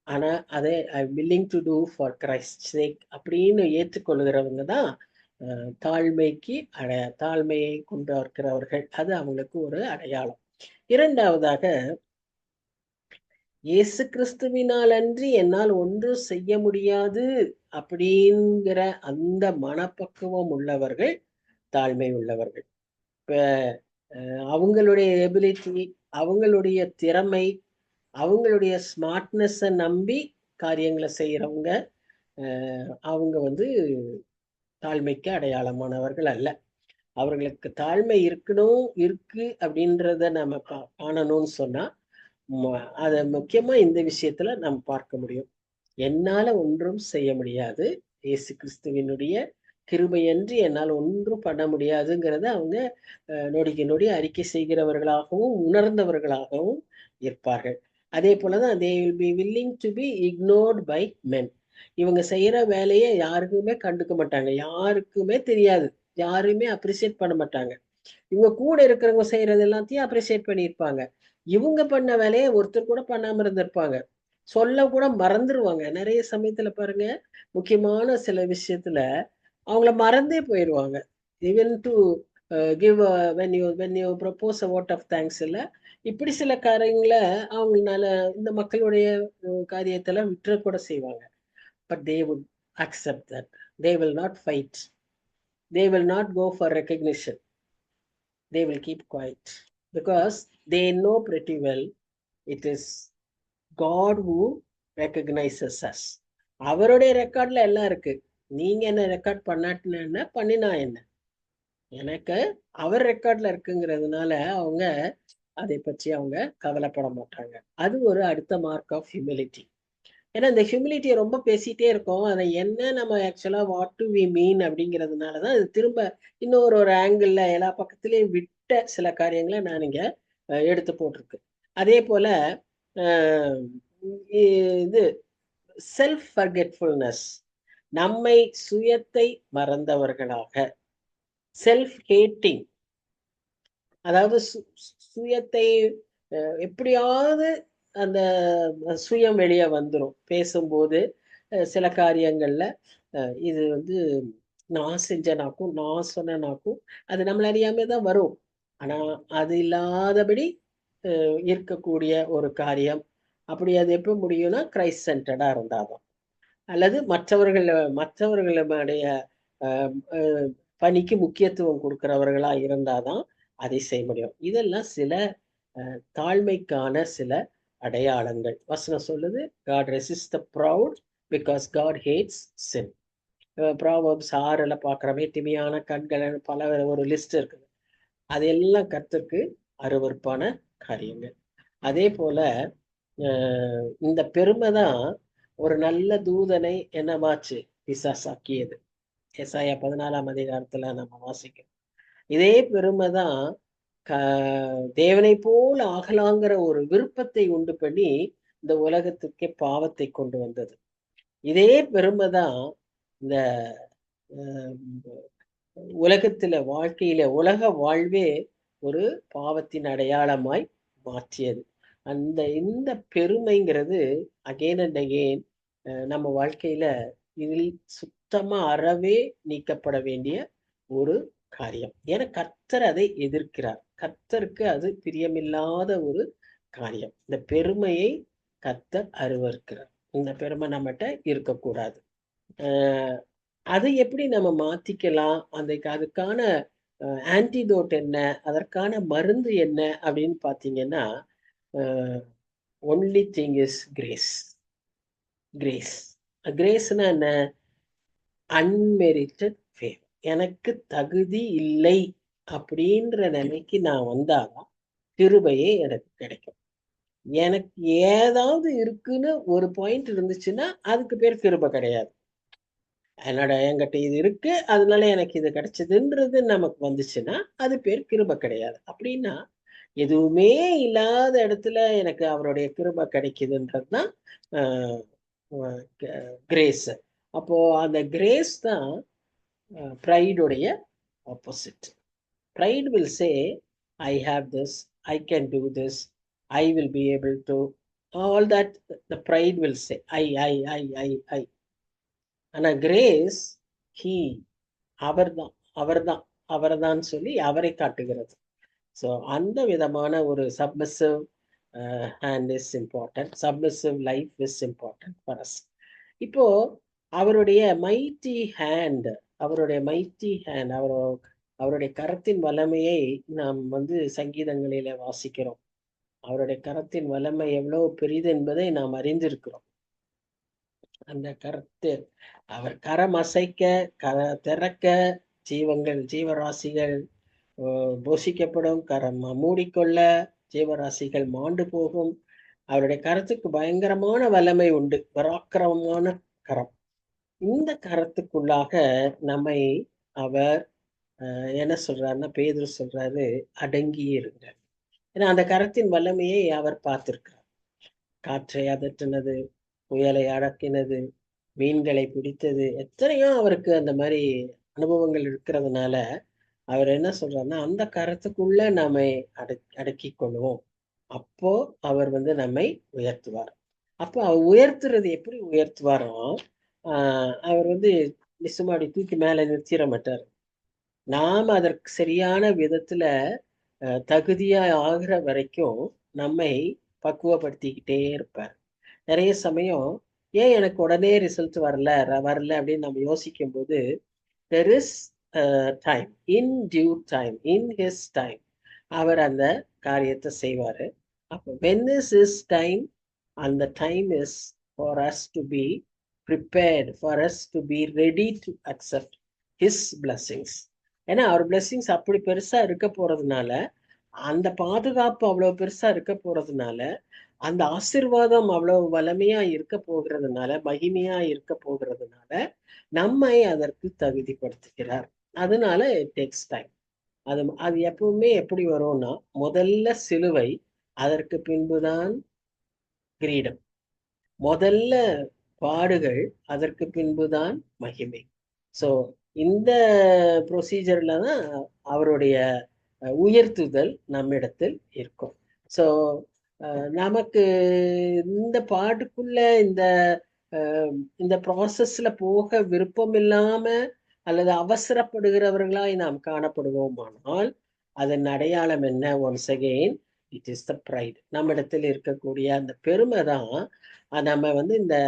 ஆனா அதை I willing to do for Christ sake அப்படின்னு ஏற்றுக்கொள்கிறவங்க தான் தாழ்மையை கொண்டு இருக்கிறவர்கள். அது அவங்களுக்கு ஒரு அடையாளம். இரண்டாவதாக, இயேசு கிறிஸ்துவினால் அன்றி என்னால் ஒன்றும் செய்ய முடியாது அப்படிங்கிற அந்த மனப்பக்குவம் உள்ளவர்கள் தாழ்மை உள்ளவர்கள். இப்ப அவங்களுடைய எபிலிட்டி, அவங்களுடைய திறமை, அவங்களுடைய ஸ்மார்ட்னஸை நம்பி காரியங்களை செய்யறவங்க அவங்க வந்து தாழ்மைக்கு அடையாளமானவர்கள் அல்ல. அவர்களுக்கு தாழ்மை இருக்கு அப்படின்றத நம்ம காணணும்னு சொன்னா அத முக்கியமா இந்த விஷயத்துல நம்ம பார்க்க முடியும். என்னால ஒன்றும் செய்ய முடியாது, இயேசு கிறிஸ்துவினுடைய கிருபையன்றி என்னால் ஒன்றும் பண்ண முடியாதுங்கிறத அவங்க நொடிக்கு நொடி அறிக்கை செய்கிறவர்களாகவும் உணர்ந்தவர்களாகவும் இருப்பார்கள். அதே போலதான் they will be willing to be ignored by men. இவங்க செய்யற வேலையை யாருக்குமே கண்டுக்க மாட்டாங்க, யாருக்குமே தெரியாது, யாருமே அப்ரிசியேட் பண்ண மாட்டாங்க. இவங்க கூட இருக்கிறவங்க செய்யறது எல்லாத்தையும் அப்ரிசியேட் பண்ணியிருப்பாங்க. இவங்க பண்ண வேலையை ஒருத்தர் கூட பண்ணாம இருந்திருப்பாங்க, சொல்ல கூட மறந்துருவாங்க. நிறைய சமயத்துல பாருங்க, முக்கியமான சில விஷயத்துல அவங்கள மறந்தே போயிடுவாங்க. Even to give when you propose a vote of thanks இல்ல, இப்படி சில காரியங்களை அவங்களால இந்த மக்களுடைய காரியத்தெல்லாம் விட்டுற கூட செய்வாங்க. But they would accept that. They will not fight. They will not go for recognition. They will keep quiet because they know pretty well it is God who recognizes us. அவருடைய ரெக்கார்ட்ல எல்லாம் இருக்கு. நீங்க என்ன ரெக்கார்ட் பண்ணாட்டின என்ன, பண்ணினா என்ன, எனக்கு அவர் ரெக்கார்ட்ல இருக்குங்கிறதுனால அவங்க அதை பற்றி அவங்க கவலைப்பட மாட்டாங்க. அது ஒரு அடுத்த மார்க் ஆஃப் ஹியூமிலிட்டி. ஏன்னா இந்த ஹியூமிலிட்டியை ரொம்ப பேசிட்டே இருக்கோம். அதை என்ன நம்ம ஆக்சுவலா வாட் டு வி மீன் அப்படிங்கிறதுனாலதான் இது திரும்ப இன்னொரு ஒரு ஆங்கிள் எல்லா பக்கத்திலையும் விட்ட சில காரியங்களை நான் இங்க எடுத்து போட்டிருக்கு. அதே போல இது செல்ஃப் ஃபர்கெட்ஃபுல்னஸ், நம்மை சுயத்தை மறந்தவர்களாக, செல்ஃப் ஹேட்டிங், அதாவது சுயத்தை எப்படியாவது அந்த சுயம் வெளியே வந்துடும் பேசும்போது. சில காரியங்கள்ல இது வந்து நான் செஞ்சனாக்கும் நான் சொன்னனாக்கும் அது நம்மள அறியாம தான் வரும். ஆனா அது இல்லாதபடி இருக்கக்கூடிய ஒரு காரியம். அப்படி அது எப்ப முடியும்னா கிரைஸ்ட் சென்டர்டா இருந்தாதான், அல்லது மற்றவர்களுடைய பணிக்கு முக்கியத்துவம் கொடுக்கிறவர்களா இருந்தாதான் அதை செய்ய முடியும். இதெல்லாம் சில தாழ்மைக்கான சில அடையாளங்கள். வசனம் சொல்லுது, God resists the proud because God hates sin. Proverbs 6ல பார்க்குறமே திமியான கண்கள் பல ஒரு லிஸ்ட் இருக்குது. அதெல்லாம் கர்த்தருக்கு அருவருப்பான காரியங்கள். அதே போல இந்த பெருமை தான் ஒரு நல்ல தூதனை என்னமாச்சு, பிசாசாக்கியது. ஏசாயா 14ஆம் அதிகாரத்துல நம்ம வாசிக்கிறோம். இதே பெருமை தான் தேவனை போல ஆகலாங்கிற ஒரு விருப்பத்தை உண்டு பண்ணி இந்த உலகத்துக்கே பாவத்தை கொண்டு வந்தது. இதே பெருமை தான் இந்த உலகத்துல வாழ்க்கையில உலக வாழ்வே ஒரு பாவத்தின் அடையாளமாய் மாற்றியது. இந்த பெருமைங்கிறது அகெயின் அண்ட் அகெயின் நம்ம வாழ்க்கையில இதில் சுத்தமா அறவே நீக்கப்பட வேண்டிய ஒரு காரியம். ஏன்னா கர்த்தர் அதை எதிர்க்கிறார். கர்த்தருக்கு அது பிரியமில்லாத ஒரு காரியம். இந்த பெருமையை கர்த்தர் அருவருக்கிறார். இந்த பெருமை நம்மகிட்ட இருக்கக்கூடாது. அதை எப்படி நம்ம மாத்திக்கலாம், அதுக்கான ஆன்டிடோட் என்ன, அதற்கான மருந்து என்ன அப்படின்னு பாத்தீங்கன்னா, only thing is grace. Grace கிரேஸ்னா என்ன? Unmerited favour. எனக்கு தகுதி இல்லை அப்படின்ற நிலைக்கு நான் வந்தாதான் கிருபையே எனக்கு கிடைக்கும். எனக்கு ஏதாவது இருக்குன்னு ஒரு பாயிண்ட் இருந்துச்சுன்னா அதுக்கு பேர் கிருபை கிடையாது. என்கிட்ட இது இருக்கு அதனால எனக்கு இது கிடைச்சதுன்றது நமக்கு வந்துச்சுன்னா அது பேர் கிருபை கிடையாது. அப்படின்னா எதுவுமே இல்லாத இடத்துல எனக்கு அவருடைய கிருபை கிடைக்குதுன்றதுதான் கிரேஸ். அப்போ அந்த கிரேஸ் தான் ப்ரைடுடைய opposite. Pride will say, I have this, I can do this, I will be able to, all that the pride will say, I. ஆனா கிரேஸ், he, அவர்தான் சொல்லி அவரை காட்டுகிறது. ஸோ அந்த விதமான ஒரு submissive hand is important, submissive life is important for us. இப்போ அவருடைய மைட்டி ஹேண்ட், அவருடைய கரத்தின் வல்லமையை நாம் சங்கீதங்களில வாசிக்கிறோம். அவருடைய கரத்தின் வல்லமை எவ்வளவு பெரிது என்பதை நாம் அறிந்திருக்கிறோம். அந்த கரத்து, அவர் கரம் அசைக்க, திறக்க, ஜீவராசிகள் போஷிக்கப்படும், கரம் மூடிக்கொள்ள ஜீவராசிகள் மாண்டு போகும். அவருடைய கரத்துக்கு பயங்கரமான வல்லமை உண்டு, பராக்கிரமமான கரம். இந்த கரத்துக்குள்ளாக நம்மை அவர் என்ன சொல்றாருன்னா, பேதுரு சொல்றாரு, அடங்கி இருக்கிறார். ஏன்னா அந்த கரத்தின் வல்லமையை அவர் பார்த்திருக்கிறார். காற்றை அதட்டினது, புயலை அடக்கினது, மீன்களை பிடித்தது, எத்தனையோ அவருக்கு அந்த மாதிரி அனுபவங்கள் இருக்கிறதுனால அவர் என்ன சொல்றாருன்னா, அந்த கரத்துக்குள்ள நம்மை அடக்கி கொள்வோம். அப்போ அவர் நம்மை உயர்த்துவார். அப்போ அவர் உயர்த்துறது எப்படி உயர்த்துவாரோ, அவர் சும்மாடி தூக்கி மேல நிறுத்திட மாட்டார். நாம் அதற்கு சரியான விதத்துல தகுதியா ஆகிற வரைக்கும் நம்மை பக்குவப்படுத்திக்கிட்டே இருப்பார். நிறைய சமயம் ஏன் எனக்கு உடனே ரிசல்ட் வரல அப்படின்னு நம்ம யோசிக்கும் போது, there is time, in due time, in his time, அவர் அந்த காரியத்தை செய்வாரு. அப்போ when is his time, and the time is for us to be prepared for us to be ready to accept his blessings. ஏன்னா அவர் blessings அப்படி பெருசா இருக்க போறதுனால, அந்த பாதுகாப்பு அவ்வளவு பெருசா இருக்க போறதுனால, அந்த ஆசீர்வாதம் அவ்வளவு வலிமையா இருக்க போகிறதுனால, மகிமையா இருக்க போகிறதுனால, நம்மை அதற்கு தகுதிப்படுத்துகிறார். அதனால இட் டேக்ஸ் டைம். அது அது எப்பவுமே எப்படி வரும்னா, முதல்ல சிலுவை, அதற்கு பின்புதான் கிரீடம். முதல்ல பாடுகள், அதற்கு பின்புதான் மகிமை. சோ இந்த ப்ரொசீஜர்ல தான் அவருடைய உயர்த்துதல் நம்மிடத்தில் இருக்கும். சோ நமக்கு இந்த பாட்டுக்குள்ள இந்த இந்த ப்ராசஸ்ல போக விருப்பம் இல்லாம அல்லது அவசரப்படுகிறவர்களாய் நாம் காணப்படுவோமானால் அதன் அடையாளம் என்ன? Once again it is the pride. நம்மிடத்தில் இருக்கக்கூடிய அந்த பெருமை தான் நம்ம வந்து இந்த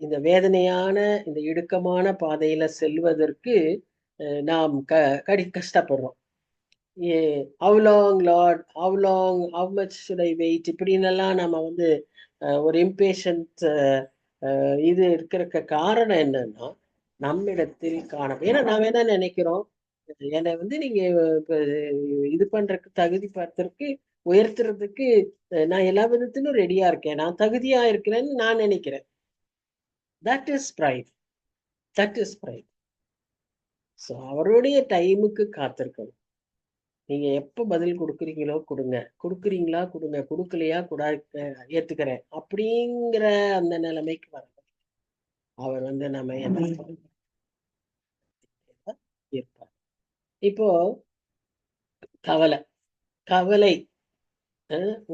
இந்த வேதனையான இந்த இடுக்கமான பாதையில செல்வதற்கு நாம் கஷ்டப்படுறோம். How long Lord, how long, how much should I wait, இப்படின்னெல்லாம் நம்ம வந்து ஒரு இம்பேஷன்ட் இது இருக்கிற காரணம் என்னன்னா, நம்மிடத்தில் ஏன்னா நாம என்ன நினைக்கிறோம், என்னை வந்து நீங்க இது பண்றதுக்கு தகுதி பார்த்ததுக்கு உயர்த்துறதுக்கு நான் எல்லா விதத்திலும் ரெடியா இருக்கேன், நான் தகுதியா இருக்கிறேன்னு நான் நினைக்கிறேன். That is fried. That is fried. So அவருடைய டைமுக்கு காத்திருக்கணும். நீங்க எப்ப பதில் கொடுக்குறீங்களோ கொடுங்க, கொடுக்குறீங்களா கொடுங்க, கொடுக்கலையா கூட ஏத்துக்கிறேன் அப்படிங்கிற அந்த நிலைமைக்கு வர அவர் வந்து நம்ம என்ன இருப்பார். இப்போ கவலை, கவலை,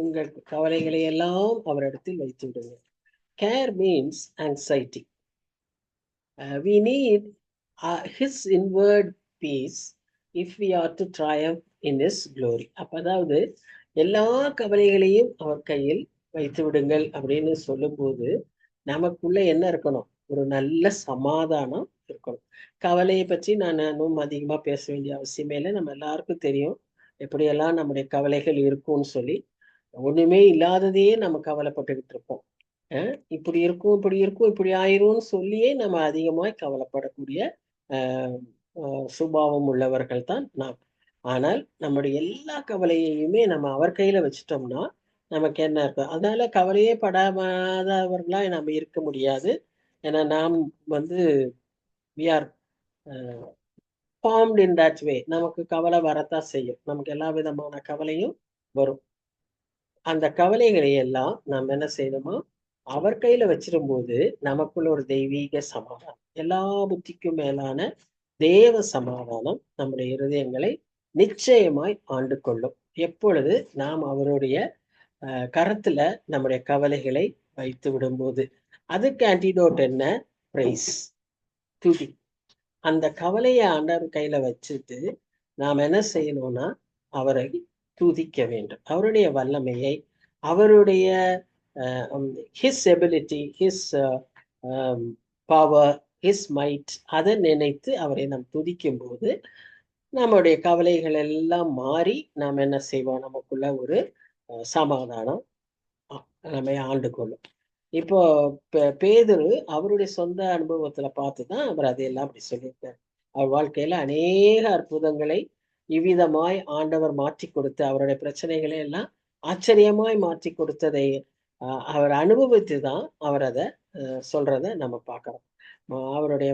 உங்கள் கவலைகளை எல்லாம் அவரிடத்தில் வைத்து விடுங்க. Care means anxiety. we need his inward peace if we are to triumph in his glory. அப்ப அதாவது எல்லா கவலைகளையும் அவர் கையில் வைத்து விடுங்கள் அப்படின்னு சொல்லும்போது நமக்குள்ள என்ன இருக்கணும்? ஒரு நல்ல சமாதானம் இருக்கணும். கவலையை பற்றி நான் இன்னும் அதிகமா பேச வேண்டிய அவசியமே இல்லை. நம்ம எல்லாருக்கும் தெரியும் எப்படியெல்லாம் நம்முடைய கவலைகள் இருக்கும்னு சொல்லி. ஒண்ணுமே இல்லாததையே நம்ம கவலைப்பட்டுக்கிட்டு இருப்போம். இப்படி இருக்கும், இப்படி இருக்கும், இப்படி ஆயிரும்னு சொல்லியே நம்ம அதிகமாய் கவலைப்படக்கூடிய சுபாவம் உள்ளவர்கள் தான் நாம். ஆனால் நம்முடைய எல்லா கவலையையுமே நம்ம அவர் கையில வச்சுட்டோம்னா நமக்கு என்ன இருக்கும்? அதனால கவலையே படாதவர்களா நம்ம இருக்க முடியாது. ஏன்னா நாம் வந்து we are formed in that way. நமக்கு கவலை வரத்தான் செய்யும். நமக்கு எல்லா விதமான கவலையும் வரும். அந்த கவலைகளை எல்லாம் நாம் என்ன செய்யணுமா? அவர் கையில வச்சிரும்போது நமக்குள்ள ஒரு தெய்வீக சமாதானம், எல்லா புத்திக்கும் மேலான தேவ சமாதானம் நம்முடைய இருதயங்களை நிச்சயமாய் ஆண்டு கொள்ளும். எப்பொழுது நாம் அவருடைய கரத்துல நம்முடைய கவலைகளை வைத்து விடும்போது. அதுக்கு ஆன்டிடோட் என்ன? பிரைஸ், துதி. அந்த கவலையை ஆண்டவர் கையில வச்சுட்டு நாம் என்ன செய்யணும்னா அவரை துதிக்க வேண்டும். அவருடைய வல்லமையை, அவருடைய his ability, his power, his might, அதை நினைத்து அவரை நாம் துதிக்கும் போது நம்முடைய கவலைகள் எல்லாம் மாறி நாம் என்ன செய்வோம்? நமக்குள்ள ஒரு சமாதானம் நம்மை ஆண்டு கொள்ளும். இப்போ பேதுரு அவருடைய சொந்த அனுபவத்துல பார்த்துதான் அவர் அதையெல்லாம் அப்படி சொல்லியிருக்கார். அவர் வாழ்க்கையில அநேக அற்புதங்களை இவ்விதமாய் ஆண்டவர் மாற்றி கொடுத்து அவருடைய பிரச்சனைகளை எல்லாம் ஆச்சரியமாய் மாற்றி கொடுத்ததை அவர் அனுபவித்து தான் அவர் அதை சொல்றத நம்ம பார்க்கிறோம். அவருடைய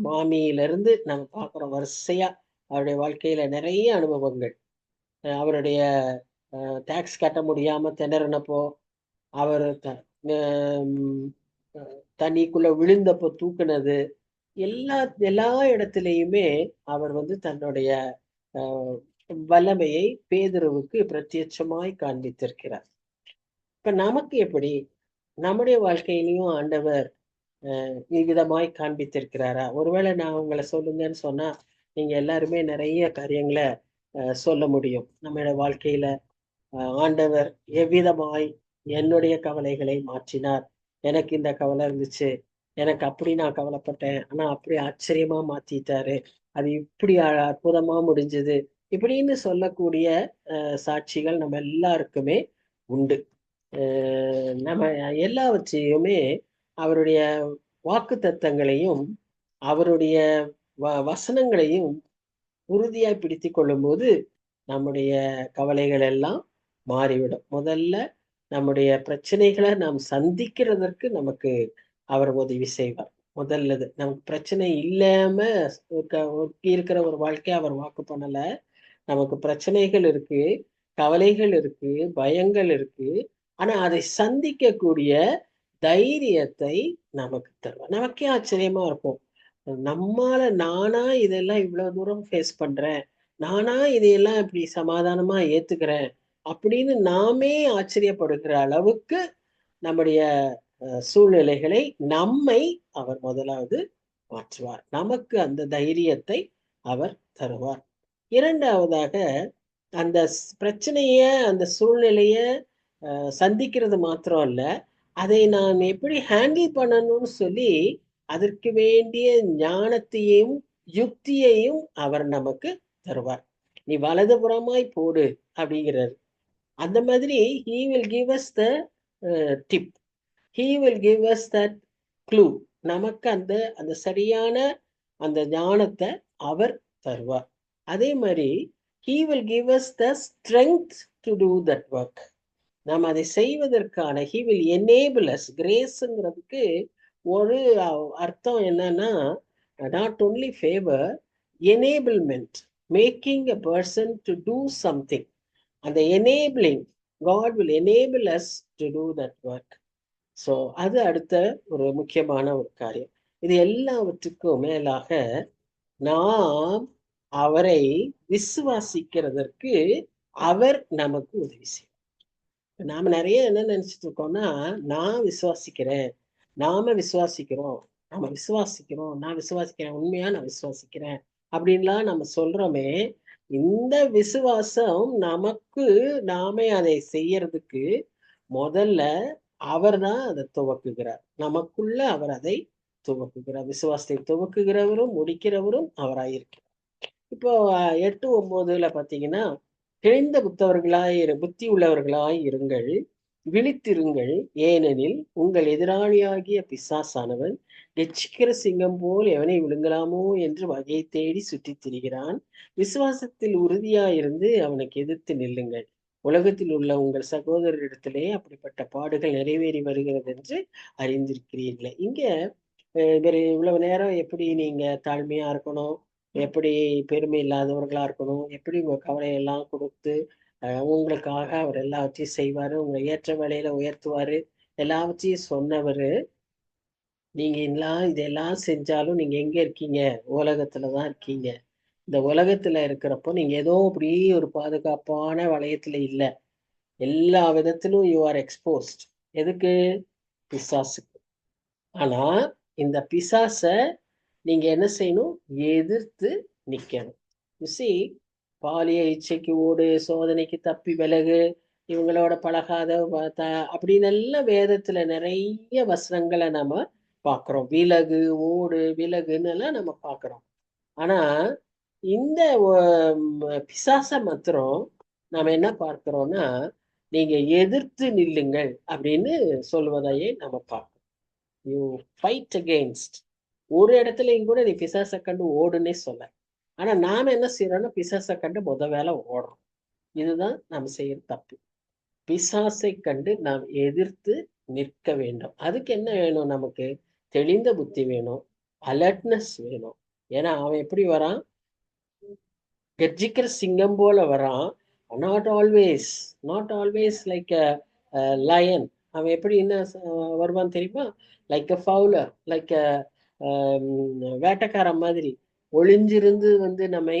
மாமியிலிருந்து நம்ம பார்க்கிறோம் வரிசையா அவருடைய வாழ்க்கையில நிறைய அனுபவங்கள். அவருடைய டாக்ஸ் கட்ட முடியாம திணறினப்போ, அவர் தண்ணிக்குள்ள விழுந்தப்போ தூக்குனது, எல்லா இடத்திலையுமே அவர் வந்து தன்னுடைய வல்லமையை பேதுருவுக்கு பிரத்யட்சமாய் காண்பித்திருக்கிறார். இப்ப நமக்கு எப்படி? நம்முடைய வாழ்க்கையிலையும் ஆண்டவர் இவ்விதமாய் காண்பித்திருக்கிறாரா? ஒருவேளை நான் உங்களை சொல்லுங்கன்னு சொன்னா நீங்க எல்லாருமே நிறைய காரியங்களை சொல்ல முடியும். நம்மளோட வாழ்க்கையில ஆண்டவர் எவ்விதமாய் என்னுடைய கவலைகளை மாற்றினார். எனக்கு இந்த கவலை இருந்துச்சு, எனக்கு அப்படி நான் கவலைப்பட்டேன், ஆனா அப்படி ஆச்சரியமா மாத்திட்டாரு, அது இப்படி அற்புதமா முடிஞ்சது, இப்படின்னு சொல்லக்கூடிய சாட்சிகள் நம்ம எல்லாருக்குமே உண்டு. நம்ம எல்லாவற்றையுமே அவருடைய வாக்கு தத்தங்களையும் அவருடைய வசனங்களையும் உறுதியாய் பிடித்து கொள்ளும் போது நம்முடைய கவலைகள் எல்லாம் மாறிவிடும். முதல்ல நம்முடைய பிரச்சனைகளை நாம் சந்திக்கிறதற்கு நமக்கு அவர் உதவி செய்வார். முதல்லது நமக்கு பிரச்சனை இல்லாம இருக்கிற ஒரு வாழ்க்கையை அவர் வாக்கு பண்ணல. நமக்கு பிரச்சனைகள் இருக்கு, கவலைகள் இருக்கு, பயங்கள் இருக்கு. ஆனா அதை சந்திக்கக்கூடிய தைரியத்தை நமக்கு தருவார். நமக்கே ஆச்சரியமா இருக்கும். நானா இதெல்லாம் இவ்வளவு தூரம் ஃபேஸ் பண்றேன், நானா இதையெல்லாம் இப்படி சமாதானமா ஏத்துக்கிறேன் அப்படின்னு நாமே ஆச்சரியப்படுகிற அளவுக்கு நம்முடைய சூழ்நிலைகளை நம்மை அவர் முதலாவது மாற்றுவார். நமக்கு அந்த தைரியத்தை அவர் தருவார். இரண்டாவதாக அந்த பிரச்சனைய அந்த சூழ்நிலைய சந்திக்கிறது மாத்திரம் இல்ல, அதை நான் எப்படி ஹேண்டில் பண்ணணும்னு சொல்லி அதற்கு வேண்டிய ஞானத்தையும் யுக்தியையும் அவர் நமக்கு தருவார். நீ வலதுபுறமாய் போடு அப்படிங்கிறார். அந்த மாதிரி he will give us the tip, he will give us that clue. நமக்கு அந்த அந்த சரியான அந்த ஞானத்தை அவர் தருவார். அதே மாதிரி he will give us the strength to do that work. நாம் அதை செய்வதற்கான he will enable us. கிரேஸ்ங்கிறதுக்கு ஒரு அர்த்தம் என்னன்னா, not only favor, enablement, making a person to do something. அந்த enabling, God will enable us to do that work. So அது அடுத்த ஒரு முக்கியமான ஒரு காரியம். இது எல்லாவற்றுக்கும் மேலாக நாம் அவரை விசுவாசிக்கிறதற்கு அவர் நமக்கு உதவி செய்யும். நாம நிறைய என்ன நினைச்சிட்டு இருக்கோம்னா, நான் விசுவாசிக்கிறேன், நாம விசுவாசிக்கிறோம், நான் விசுவாசிக்கிறேன், உண்மையா நான் விசுவாசிக்கிறேன் அப்படின்லாம் நம்ம சொல்றோமே. இந்த விசுவாசம் நமக்கு நாமே அதை செய்யறதுக்கு முதல்ல அவர் தான் அதை துவக்குகிறார். நமக்குள்ள அவர் அதை துவக்குகிறார். விசுவாசத்தை துவக்குகிறவரும் முடிக்கிறவரும் அவராயிருக்கிறார். இப்போ 8:9 பாத்தீங்கன்னா, தெளிந்த புத்தி உள்ளவர்களாய் இருங்கள், விழித்திருங்கள், ஏனெனில் உங்கள் எதிராளியாகிய பிசாசானவன் எச்சிக்கிற சிங்கம் போல் எவனை விழுங்கலாமோ என்று வகையை தேடி சுற்றித் திரிகிறான். விசுவாசத்தில் உறுதியாயிருந்து அவனுக்கு எதிர்த்து நில்லுங்கள். உலகத்தில் உள்ள உங்கள் சகோதரரிடத்திலே அப்படிப்பட்ட பாடுகள் நிறைவேறி வருகிறது என்று அறிந்திருக்கிறீர்களே. இங்க இவ்வளவு நேரம் எப்படி நீங்க தாழ்மையா இருக்கணும், எப்படி பெருமை இல்லாதவர்களா இருக்கணும், எப்படி உங்க கவலையெல்லாம் கொடுத்து உங்களுக்காக அவர் எல்லாவற்றையும் செய்வாரு, உங்களை ஏற்ற வேலையில உயர்த்துவாரு, எல்லாவற்றையும் சொன்னவரு. நீங்க இதெல்லாம் செஞ்சாலும் நீங்க எங்க இருக்கீங்க? உலகத்துலதான் இருக்கீங்க. இந்த உலகத்துல இருக்கிறப்போ நீங்க ஏதோ அப்படி ஒரு பாதுகாப்பான வளையத்துல இல்ல. எல்லா விதத்திலும் யூ ஆர் எக்ஸ்போஸ்ட். எதுக்கு? பிசாசுக்கு. ஆனா இந்த பிசாச நீங்க என்ன செய்யணும்? எதிர்த்து நிக்கணும். பாலிய இச்சைக்கு ஓடு, சோதனைக்கு தப்பி விலகு, இவங்களோட பழகாத அப்படின்னு எல்லாம் வேதத்துல நிறைய வசனங்களை நம்ம பாக்குறோம். விலகு, ஓடு, விலகுன்னு எல்லாம் நம்ம பாக்குறோம். ஆனா இந்த பிசாச மாத்திரம் நாம என்ன பார்க்கிறோம்னா, நீங்க எதிர்த்து நில்லுங்கள் அப்படின்னு சொல்வதையே நம்ம பார்க்கிறோம். You fight against. ஒரு இடத்துலயும் கூட நீ பிசாசை கண்டு ஓடுன்னே சொல்ல. ஆனா நாம என்ன செய்யறோம்னா, பிசாசை கண்டு வேலை ஓடுறோம். இதுதான் நாம் செய்யற தப்பு. பிசாசை கண்டு நாம் எதிர்த்து நிற்க வேண்டும். அதுக்கு என்ன வேணும்? நமக்கு தெளிந்த புத்தி வேணும், அலர்ட்னஸ் வேணும். ஏன்னா அவன் எப்படி வரான்? கர்ஜிக்கிற சிங்கம் போல வரான். Not always like a lion. அவன் எப்படி என்ன வருவான் தெரியுமா? Like a fowler, like a வேட்டைக்காரன் மாதிரி ஒளிஞ்சிருந்து நம்மை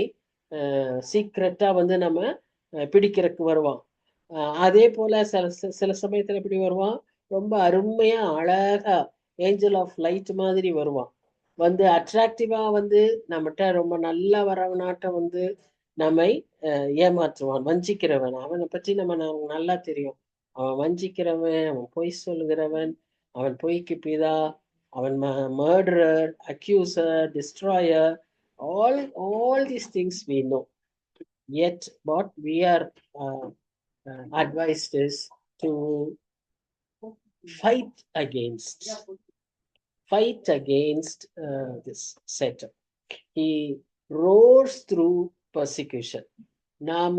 சீக்ரெட்டா நம்ம பிடிக்கிறதுக்கு வருவான். அதே போல சில சமயத்துல எப்படி வருவான்? ரொம்ப அருமையா அழகா ஏஞ்சல் ஆஃப் லைட் மாதிரி வருவான். அட்ராக்டிவா நம்மகிட்ட ரொம்ப நல்லா வரவனாட்ட நம்மை ஏமாற்றுவான், வஞ்சிக்கிறவன். அவனை பற்றி நமக்கு நல்லா தெரியும். அவன் வஞ்சிக்கிறவன், அவன் பொய் சொல்லுகிறவன், அவன் பொய்க்கு பிதா, அவன் murderer, accuser, destroyer. all these things we know. Yet what we are advised is to fight against. fight against this Satan. He roars through persecution. நாம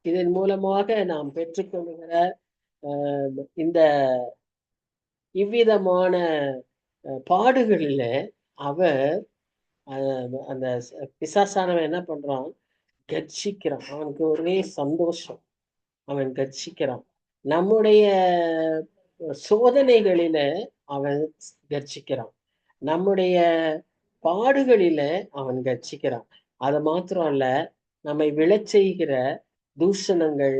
இதன் மூலமாக நாம் பெற்றுக்கொள்கிற இந்த இவ்விதமான பாடுகளில அவர் அந்த பிசாசானவன் என்ன பண்றான்? கர்ஜிக்கிறான். அவனுக்கு ஒரே சந்தோஷம், அவன் கர்ஜிக்கிறான். நம்முடைய சோதனைகளில அவன் கர்ஜிக்கிறான், நம்முடைய பாடுகளில அவன் கர்ஜிக்கிறான். அது மாத்திரம் இல்ல, நம்மை விழச் செய்கிற தூஷணங்கள்,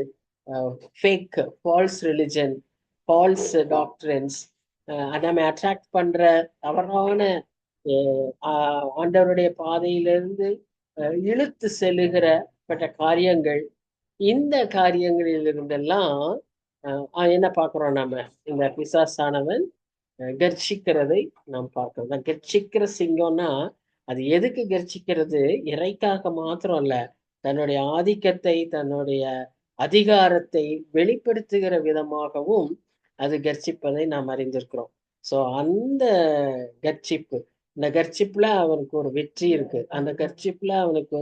ஃபேக் ஃபால்ஸ் ரிலிஜன், ஃபால்ஸ் டாக்டரன்ஸ், நம்ம அட்ராக்ட் பண்ற தவறான ஆண்டவருடைய பாதையிலிருந்து இழுத்து செல்லுகிற காரியங்கள், இந்த காரியங்களில் இருந்தெல்லாம் என்ன பார்க்கிறோம்? நம்ம இந்த பிசாசானவன் கர்ச்சிக்கிறதை நாம் பார்க்கிறோம். கர்ச்சிக்கிற சிங்கம்னா அது எதுக்கு கர்ச்சிக்கிறது? இறைக்காக மாத்திரம் இல்ல, தன்னுடைய ஆதிக்கத்தை, தன்னுடைய அதிகாரத்தை வெளிப்படுத்துகிற விதமாகவும் அது கர்ச்சிப்பதை நாம் அறிந்திருக்கிறோம். சோ அந்த கர்ச்சிப்பு, இந்த கர்ச்சிப்புல அவனுக்கு ஒரு வெற்றி இருக்கு. அந்த கர்ச்சிப்புல அவனுக்கு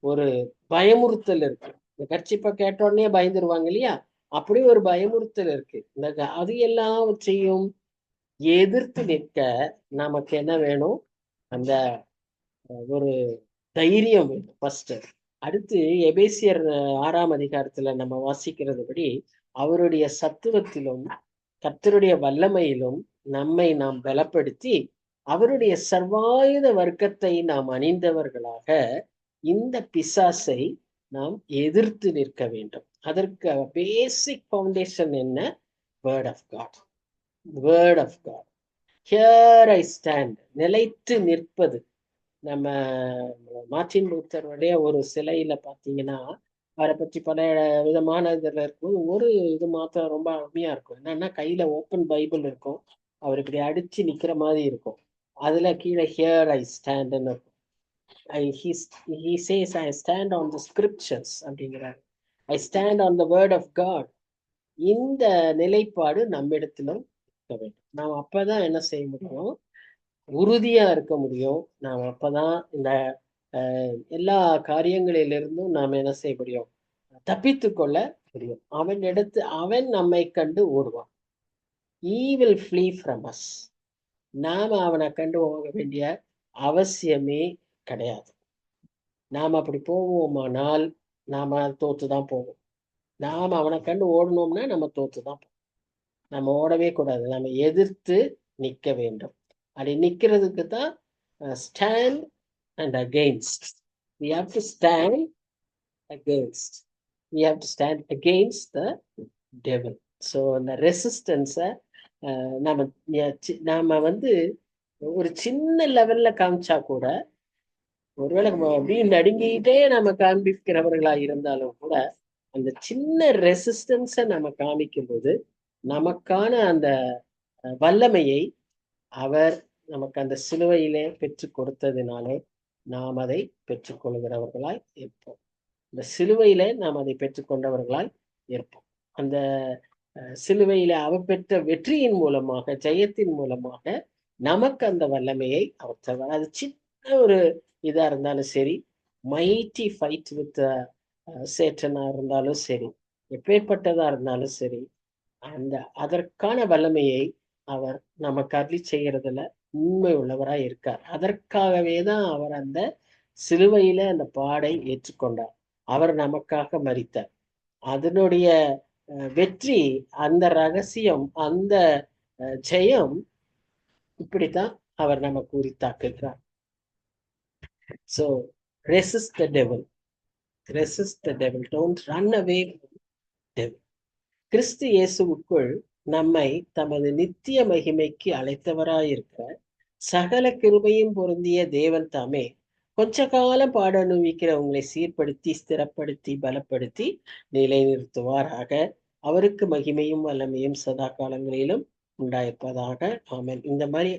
ஒரு பயமுறுத்தல் இருக்கு. இந்த கர்ச்சிப்பை கேட்ட உடனே பயந்துருவாங்க இல்லையா? அப்படி ஒரு பயமுறுத்தல் இருக்கு. அது எல்லாவற்றையும் எதிர்த்து நிற்க நமக்கு என்ன வேணும்? அந்த ஒரு தைரியம் வேணும் ஃபர்ஸ்ட். அடுத்து எபேசியர் 6ஆம் அதிகாரத்துல நம்ம வாசிக்கிறதுபடி, அவருடைய சத்துவத்திலும் கர்த்தருடைய வல்லமையிலும் நம்மை நாம் பலப்படுத்தி அவருடைய சர்வாயுத வர்க்கத்தை நாம் அணிந்தவர்களாக இந்த பிசாசை நாம் எதிர்த்து நிற்க வேண்டும். அதற்கு பேசிக் ஃபவுண்டேஷன் என்ன? Word of God. Word of God. Here I stand, நிலைத்து நிற்பது. நம்ம மார்ட்டின் லூத்தருடைய ஒரு சிலையில பாத்தீங்கன்னா, அவரை பற்றி பல விதமான இதுல இருக்கும். ஒரு இது மாத்திரம் ரொம்ப அருமையா இருக்கும். என்னன்னா, கையில ஓப்பன் பைபிள் இருக்கும், அவர் இப்படி அடிச்சு நிக்கிற மாதிரி இருக்கும். அதுல கீழே ஹியர் ஐ ஸ்டாண்ட்ன்னு இருக்கும். He says, I stand on the scriptures அப்படிங்கிறார். I stand on the word of God. இந்த நிலைப்பாடு நம்மிடத்திலும் இருக்க வேண்டும். நாம் அப்பதான் என்ன செய்ய முடியும்? உறுதியா இருக்க முடியும். நாம் அப்பதான் இந்த எல்லா காரியங்களிலிருந்தும் நாம் என்ன செய்ய முடியும்? தப்பித்து கொள்ள முடியும். அவன் நம்மை கண்டு ஓடுவான். He will flee from us. நாம அவனை கண்டு ஓட வேண்டிய அவசியமே கிடையாது. நாம் அப்படி போவோமானால் நாம தோத்துதான் போவோம். நாம் அவனை கண்டு ஓடணும்னா நம்ம தோத்துதான் போவோம். நம்ம ஓடவே கூடாது, நம்ம எதிர்த்து நிற்க வேண்டும். அப்படி நிக்கிறதுக்கு தான் stand and against. We have to stand against. We have to stand against the devil. So அந்த ரெசிஸ்டன்ஸை நாம ஒரு சின்ன லெவல்ல காமிச்சா கூட, ஒருவேளை அப்படியே நடுங்கிட்டே நம்ம காண்பிக்கிறவர்களா இருந்தாலும் கூட, அந்த சின்ன ரெசிஸ்டன்ஸை நம்ம காமிக்கும் போது நமக்கான அந்த வல்லமையை அவர் நமக்கு அந்த சிலுவையிலே பெற்று கொடுத்ததினாலே நாம் அதை பெற்றுக்கொள்கிறவர்களாய் இருப்போம். இந்த சிலுவையிலே நாம் அதை பெற்றுக்கொண்டவர்களாய் இருப்போம். அந்த சிலுவையிலே அவர் பெற்ற வெற்றியின் மூலமாக, ஜெயத்தின் மூலமாக நமக்கு அந்த வல்லமையை அவர் தருவார். அது சின்ன ஒரு இதா இருந்தாலும் சரி, மைட்டி ஃபைட் வித் சேட்டனா இருந்தாலும் சரி, எப்பேற்பட்டதா இருந்தாலும் சரி, அதற்கான வல்லமையை அவர் நமக்கு அருளி செய்யறதுல உண்மை உள்ளவராய் இருக்கார். அதற்காகவே தான் அவர் அந்த சிலுவையில அந்த பாடை ஏற்றுக்கொண்டார். அவர் நமக்காக மரித்தார். அதனுடைய வெற்றி, அந்த ரகசியம், அந்த ஜெயம் இப்படித்தான் அவர் நமக்கு உரித்தாக்குகிறார். So resist the devil. Resist the devil. Don't run away from the devil. கிறிஸ்து இயேசுவுக்குள் நம்மை தமது நித்திய மகிமைக்கு அழைத்தவராயிருக்க சகல கிருபையும் பொருந்திய தேவன் தாமே கொஞ்ச காலம் பாட அனுபவிக்கிற உங்களை சீர்படுத்தி, ஸ்திரப்படுத்தி, பலப்படுத்தி நிலைநிறுத்துவாராக. அவருக்கு மகிமையும் வல்லமையும் சதா காலங்களிலும் உண்டாயிருப்பதாக. ஆமென். இந்த மாதிரி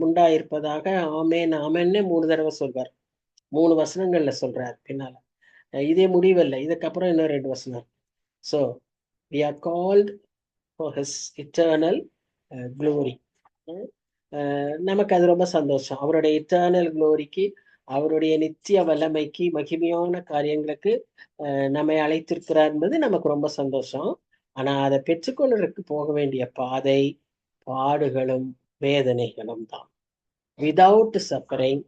உண்டாயிருப்பதாக. ஆமேன் ஆமேன்னு 3 தடவை சொல்வார். 3 வசனங்கள்ல சொல்றார். பின்னால இதே முடிவல்ல, இதுக்கப்புறம் இன்னும் 2 வசனம். So we are called for his eternal glory. நமக்கு அது ரொம்ப சந்தோஷம். அவருடைய இட்டர்னல் க்ளோரிக்கு, அவருடைய நித்திய வல்லமைக்கு, மகிமையான காரியங்களுக்கு நம்மை அழைத்திருக்கிறார் என்பது நமக்கு ரொம்ப சந்தோஷம். ஆனா அதை பெற்றுக்கொள்வதற்கு போக வேண்டிய பாதை பாடுகளும் வேதனைகளும் தான். Without suffering,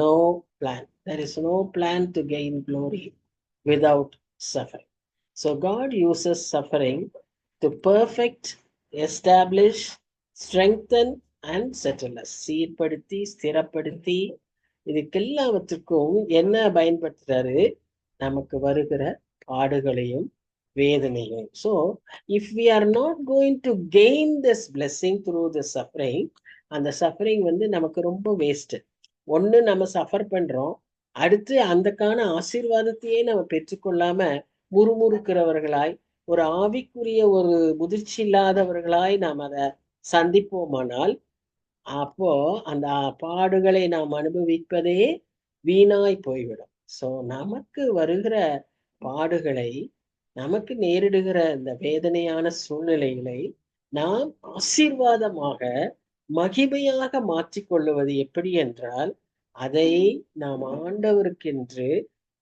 no plan. There is no plan to gain glory without suffering. So God uses suffering to perfect, establish, strengthen and settle us. சீர்படுத்தி, ஸ்திரப்படுத்தி, இதுக்கெல்லாவற்றுக்கும் என்ன பயன்படுத்துறாரு? நமக்கு வருகிற பாடுகளையும் வேதனையும். So if we are not going to gain this blessing through the suffering, அந்த suffering வந்து நமக்கு ரொம்ப waste. ஒண்ணு நம்ம சஃபர் பண்றோம், அடுத்து அந்தக்கான ஆசீர்வாதத்தையே நம்ம பெற்றுக்கொள்ளாம முறுமுறுக்கிறவர்களாய், ஒரு ஆவிக்குரிய ஒரு முதிர்ச்சி இல்லாதவர்களாய் நாம் அதை சந்திப்போமானால், அப்போ அந்த பாடுகளை நாம் அனுபவிப்பதே வீணாய் போய்விடும். சோ நமக்கு வருகிற பாடுகளை, நமக்கு நேரிடுகிற இந்த வேதனையான சூழ்நிலைகளை நாம் ஆசீர்வாதமாக, மகிமையாக மாற்றிக்கொள்ளுவது எப்படி என்றால், அதை நாம் ஆண்டவருக்கென்று,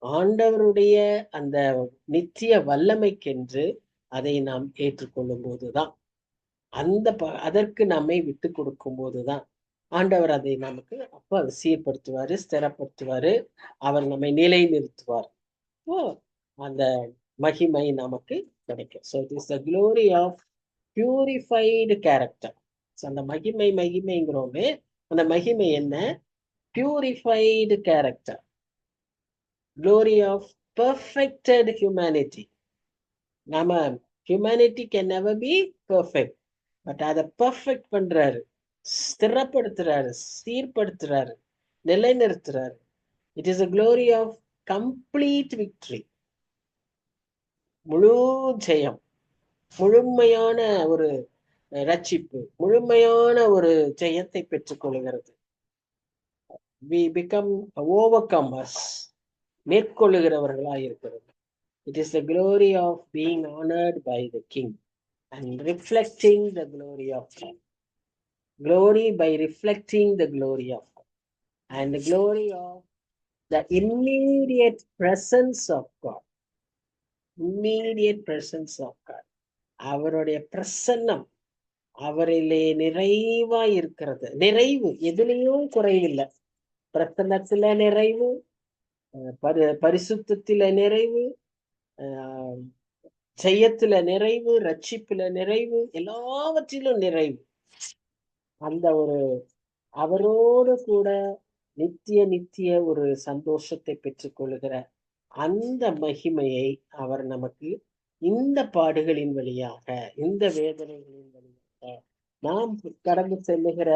ஆண்டவருடைய அந்த நித்திய வல்லமைக்கென்று அதை நாம் ஏற்றுக்கொள்ளும் போதுதான், அதற்கு நம்மை விட்டு கொடுக்கும் போதுதான் ஆண்டவர் அதை நமக்கு அப்ப அதை சீர்படுத்துவாரு, ஸ்திரப்படுத்துவாரு, அவர் நம்மை நிலைநிறுத்துவார். அந்த மகிமை நமக்கு கிடைக்கும். So it is the glory of purified character. So அந்த மகிமைங்கிறோமே, அந்த மகிமை என்ன? Purified character. Glory of perfected humanity. நாம humanity can never be perfect, but அதை பெர்ஃபெக்ட் பண்றாரு, ஸ்திரப்படுத்துறாரு, சீர்படுத்துறாரு, நிலைநிறுத்துறாரு. It is a glory of complete victory. முழு ஜெயம், முழுமையான ஒரு ரட்சிப்பு, முழுமையான ஒரு ஜெயத்தை பெற்றுக் கொள்கிறது. We become overcomers, மேற்கொள்ளுகிறவர்களாய் இருக்கிறது. It is the glory of being honored by the king and reflecting the glory of God. Glory by reflecting the glory of God, and the glory of the immediate presence of God. Immediate presence of God. அவருடைய பிரசன்னம் அவரிலே நிறைவா இருக்கிறது. நிறைவு எதுலையும் குறைவில்லை. பிரசன்னத்துல நிறைவு, பரிசுத்தத்தில நிறைவு, ஜெயத்துல நிறைவு, ரட்சிப்புல நிறைவு, எல்லாவற்றிலும் நிறைவு. அந்த ஒரு அவரோடு கூட நித்திய ஒரு சந்தோஷத்தை பெற்றுக்கொள்ளுகிற அந்த மகிமையை அவர் நமக்கு இந்த பாடுகளின் வழியாக, இந்த வேதனைகளின் வழியாக, நாம் கடந்து செல்லுகிற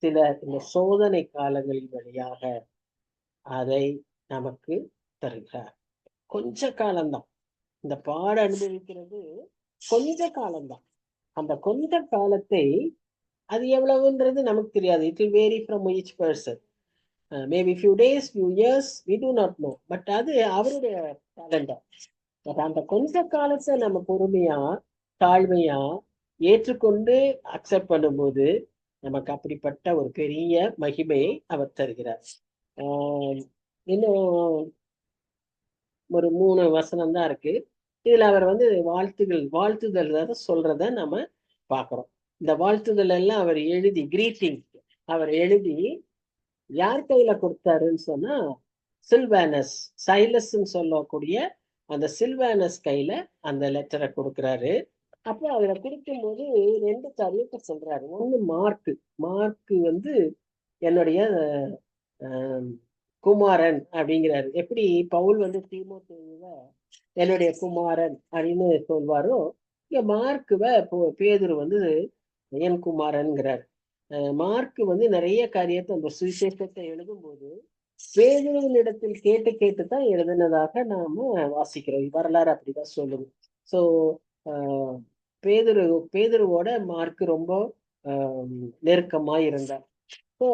சில இந்த சோதனை காலங்களின் வழியாக அதை நமக்கு தருகிறார். கொஞ்ச காலம்தான் இந்த பாட அனுபவிக்கிறது, கொஞ்ச காலம்தான். அந்த கொஞ்ச காலத்தை அது எவ்வளவுன்றது நமக்கு தெரியாது. It will vary from each person. Maybe few days, few years, we do not know. But அது அவருடைய காலம்தான். பட் அந்த கொஞ்ச காலத்தை நம்ம பொறுமையா, தாழ்மையா ஏற்றுக்கொண்டு அக்செப்ட் பண்ணும்போது நமக்கு அப்படிப்பட்ட ஒரு பெரிய மகிமையை அவர் தருகிறார். இன்னும் ஒரு 3 வசனம் தான் இருக்கு. இதுல அவர் வந்து வாழ்த்துதல் சொல்றத நம்ம பாக்குறோம். இந்த வாழ்த்துதல் எல்லாம் அவர் எழுதி, கிரீட்டிங் அவர் எழுதி யார் கையில கொடுத்தாருன்னு சொன்னா, சில்வானஸ், சைலஸ்ன்னு சொல்லக்கூடிய அந்த சில்வானஸ் கையில அந்த லெட்டரை கொடுக்குறாரு. அப்போ அதுல கொடுக்கும்போது 2 காரியத்தை சொல்றாரு. ஒண்ணு மார்க்கு வந்து என்னுடைய குமாரன் அப்படிங்கிறாரு. எப்படி பவுல் வந்து தீமோத்தேயுவ என்னுடைய குமாரன் அப்படின்னு சொல்வாரோ, இங்க மார்க்குவ பேதுரு வந்து என் குமாரன்கிறார். மார்க்கு வந்து நிறைய காரியத்தை அந்த சுவிசேஷத்தை எழுதும் போது பேதுருவினிடத்தில் கேட்டுதான் எழுதினதாக நாம வாசிக்கிறோம். வரலாறு அப்படிதான் சொல்லுது. சோ பேதுருவோட மார்க்கு ரொம்ப நெருக்கமா இருந்தார். ஸோ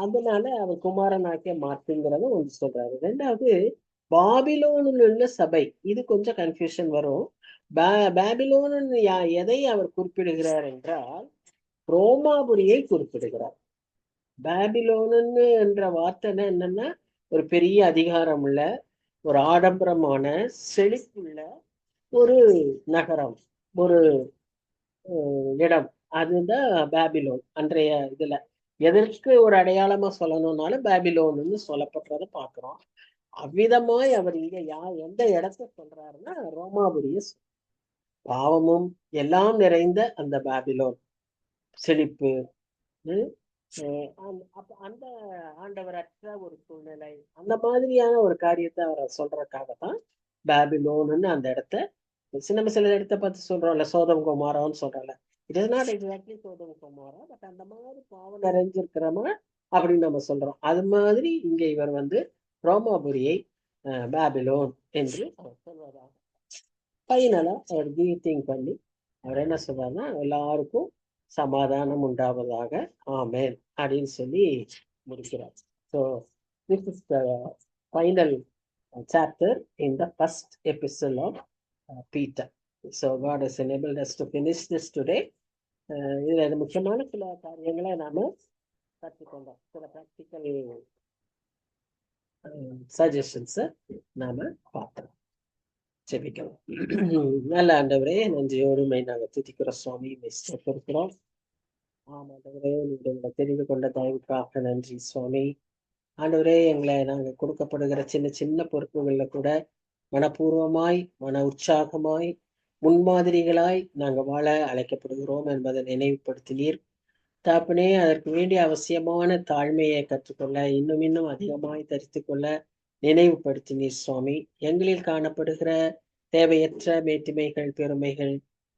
அதனால அவர் குமாரனாக்கிய மார்க்குங்கிறத ஒன்று சொல்றாரு. ரெண்டாவது, பாபிலோனில் உள்ள சபை, இது கொஞ்சம் கன்ஃபியூஷன் வரும். பாபிலோன் எதை அவர் குறிப்பிடுகிறார் என்றால், ரோமாபுரியை குறிப்பிடுகிறார். பாபிலோனு என்ற வார்த்தை என்னன்னா ஒரு பெரிய அதிகாரம் உள்ள, ஒரு ஆடம்பரமான, செழிப்புள்ள ஒரு நகரம், ஒரு இடம். அதுதான் பாபிலோன். அன்றைய இதுல எதற்கு ஒரு அடையாளமா சொல்லணும்னாலும் பாபிலோன்னு சொல்லப்படுறத பாக்குறோம். அவ்விதமாய் அவர் இங்க எந்த இடத்த சொல்றாருன்னா ரோமாபுரிய பாவமும் எல்லாம் நிறைந்த அந்த பாபிலோன், செழிப்பு, அந்த ஆண்டவரற்ற ஒரு சூழ்நிலை, அந்த மாதிரியான ஒரு காரியத்தை அவர் சொல்றதுக்காகத்தான் பாபிலோன்னு அந்த இடத்த நம்ம சில இடத்த பார்த்து சொல்றோம்ல, சோதம் குமாரான்னு சொல்றோம்ல. இட் இஸ் நாட் எக்ஸாக்ட்லி சோதம் குமாரா, பட் அந்த மாதிரி பாவம் நிறைஞ்சிருக்கிறோமா அப்படின்னு நம்ம சொல்றோம். அது மாதிரி இங்க இவர் ரோமாபுரியை பாபிலோன் என்று அவர் சொல்வதாக ஃபைனலா அவர் திங்க் பண்ணி அவர் என்ன சொல்றாருன்னா எல்லாருக்கும் சமாதானம் உண்டாவதாக, ஆமேன் அப்படின்னு சொல்லி முடிக்கிறார். So this is the final chapter in the first epistle of Peter. So God has enabled us to finish this today. இதுல முக்கியமான சில காரியங்களை நாம கற்றுக்கொண்டோம். சில ப்ராக்டிக்கல் சஜஷன்ஸை நாம பார்த்தோம். ஜெபிக்கலாம். நல்ல ஆண்டவரே, நன்றியோடு நாங்கள் துதிக்கிற சுவாமி, இருக்கிறோம். ஆமாண்டவரே, நீங்க தெரிந்து கொண்ட தயவுக்காக நன்றி சுவாமி. ஆண்டவரே, எங்களை நாங்கள் கொடுக்கப்படுகிற சின்ன சின்ன பொறுப்புகள்ல கூட மனப்பூர்வமாய், மன உற்சாகமாய், முன்மாதிரிகளாய் நாங்கள் வாழ அழைக்கப்படுகிறோம் என்பதை நினைவுபடுத்தினீர் தாப்பனே. அதற்கு வேண்டிய அவசியமான தாழ்மையை கற்றுக்கொள்ள, இன்னும் இன்னும் அதிகமாய் தரித்து கொள்ள நினைவுபடுத்தினீர் சுவாமி. எங்களில் காணப்படுகிற தேவையற்ற மேட்டிமைகள், பெருமைகள்,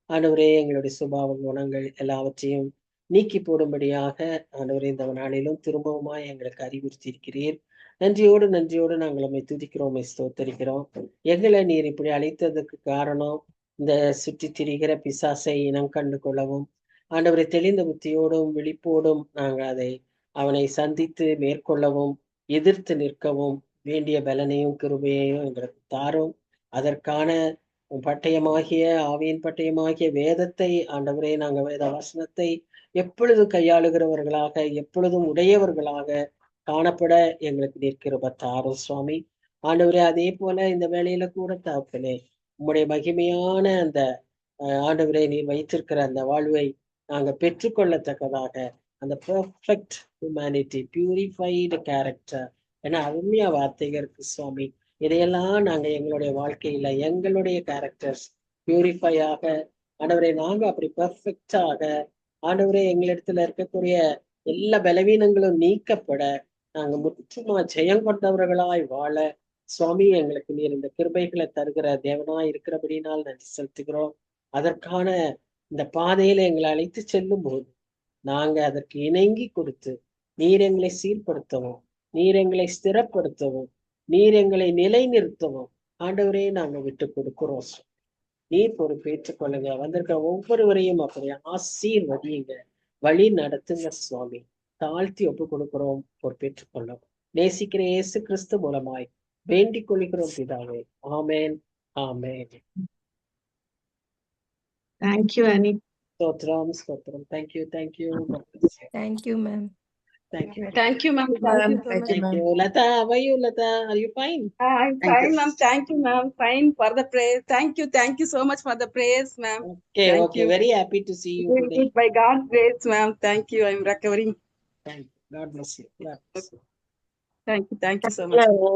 ஆண்டவரே, எங்களுடைய சுபாவ குணங்கள் எல்லாவற்றையும் நீக்கி போடும்படியாக ஆண்டவரே இந்த நாளிலும் திரும்பவுமாய் எங்களுக்கு அறிவுறுத்தி இருக்கிறீர். நன்றியோடு நன்றியோடு நாங்கள் உண்மை துதிக்கிறோம், ஸ்தோத்தரிக்கிறோம். எங்களை நீர் இப்படி அழைத்ததுக்கு காரணம் இந்த சுற்றி திரிகிற பிசாசை இனம் கண்டு கொள்ளவும், ஆண்டவரை தெளிந்த புத்தியோடும் விழிப்போடும் நாங்கள் அவனை சந்தித்து மேற்கொள்ளவும், எதிர்த்து நிற்கவும் வேண்டிய பலனையும் கிருபையையும் எங்களுக்கு தாரும். அதற்கான பட்டயமாகிய ஆவியின் பட்டயமாகிய வேதத்தை ஆண்டவரே, நாங்கள் வேத வசனத்தை எப்பொழுதும் கையாளுகிறவர்களாக, எப்பொழுதும் உடையவர்களாக காணப்பட எங்களுக்கு நிற்கிற தாரும் சுவாமி. ஆண்டவரே, அதே போல இந்த வேலையில கூட தாப்பனே, உம்முடைய மகிமையான அந்த ஆண்டவரே நீர் வைத்திருக்கிற அந்த வாழ்வை நாங்கள் பெற்றுக்கொள்ளத்தக்கதாக, அந்த பெர்ஃபெக்ட் ஹியூமனிட்டி, பியூரிஃபைடு கேரக்டர் ஏன்னா அருமையா வார்த்தைகள் இருக்கு சுவாமி. இதையெல்லாம் நாங்க எங்களுடைய வாழ்க்கையில எங்களுடைய கேரக்டர்ஸ் பியூரிஃபை ஆக, ஆண்டவரை நாங்க அப்படி பெர்ஃபெக்டாக, ஆண்டவரே எங்களிடத்துல இருக்கக்கூடிய எல்லா பலவீனங்களும் நீக்கப்பட நாங்க முற்றுமா ஜெயம் கொண்டவர்களாய் வாழ சுவாமி எங்களுக்கு நீர் இந்த கிருபைகளை தருகிற தேவனாய் இருக்கிறபடினால் நன்றி செலுத்துகிறோம். அதற்கான இந்த பாதையில எங்களை அழைத்து செல்லும் போது நாங்க அதற்கு இணங்கி கொடுத்து நீர் எங்களை சீர்படுத்தவும், நீர் எங்களை ஸ்திரப்படுத்தவும், நீர் எங்களை நிலைநிறுத்தவும் ஆண்டவரே நாங்க விட்டு கொடுக்கிறோம். நீர் பொறுப்பேற்றுக் கொள்ளுங்க. வந்திருக்க ஒவ்வொருவரையும் அப்படியே ஆசீர்வதியுங்க, வழி நடத்துங்க சுவாமி. தாழ்த்தி ஒப்பு கொடுக்கிறோம், பொறுப்பேற்றுக் கொள்ளும். நேசிக்கிற இயேசு கிறிஸ்து மூலமாய் வேண்டிக் கொள்கிறோம் பிதாவே. ஆமேன், ஆமேன். Thank you, Annie. ஸ்தோத்திரம், ஸ்தோத்திரம். Thank you, thank you. Thank you, ma'am. Thank you. Thank you, ma'am. Thank you, ma'am. Lata, how are you, Lata? Are you fine? I'm fine, ma'am. Thank you, ma'am. Fine for the prayers. Thank you so much for the prayers, ma'am. Okay, Thank okay. you. Very happy to see you today. By God's grace, ma'am. Thank you. I'm recovering. Thank you. God bless you. Yeah. Thank you so much. Hello.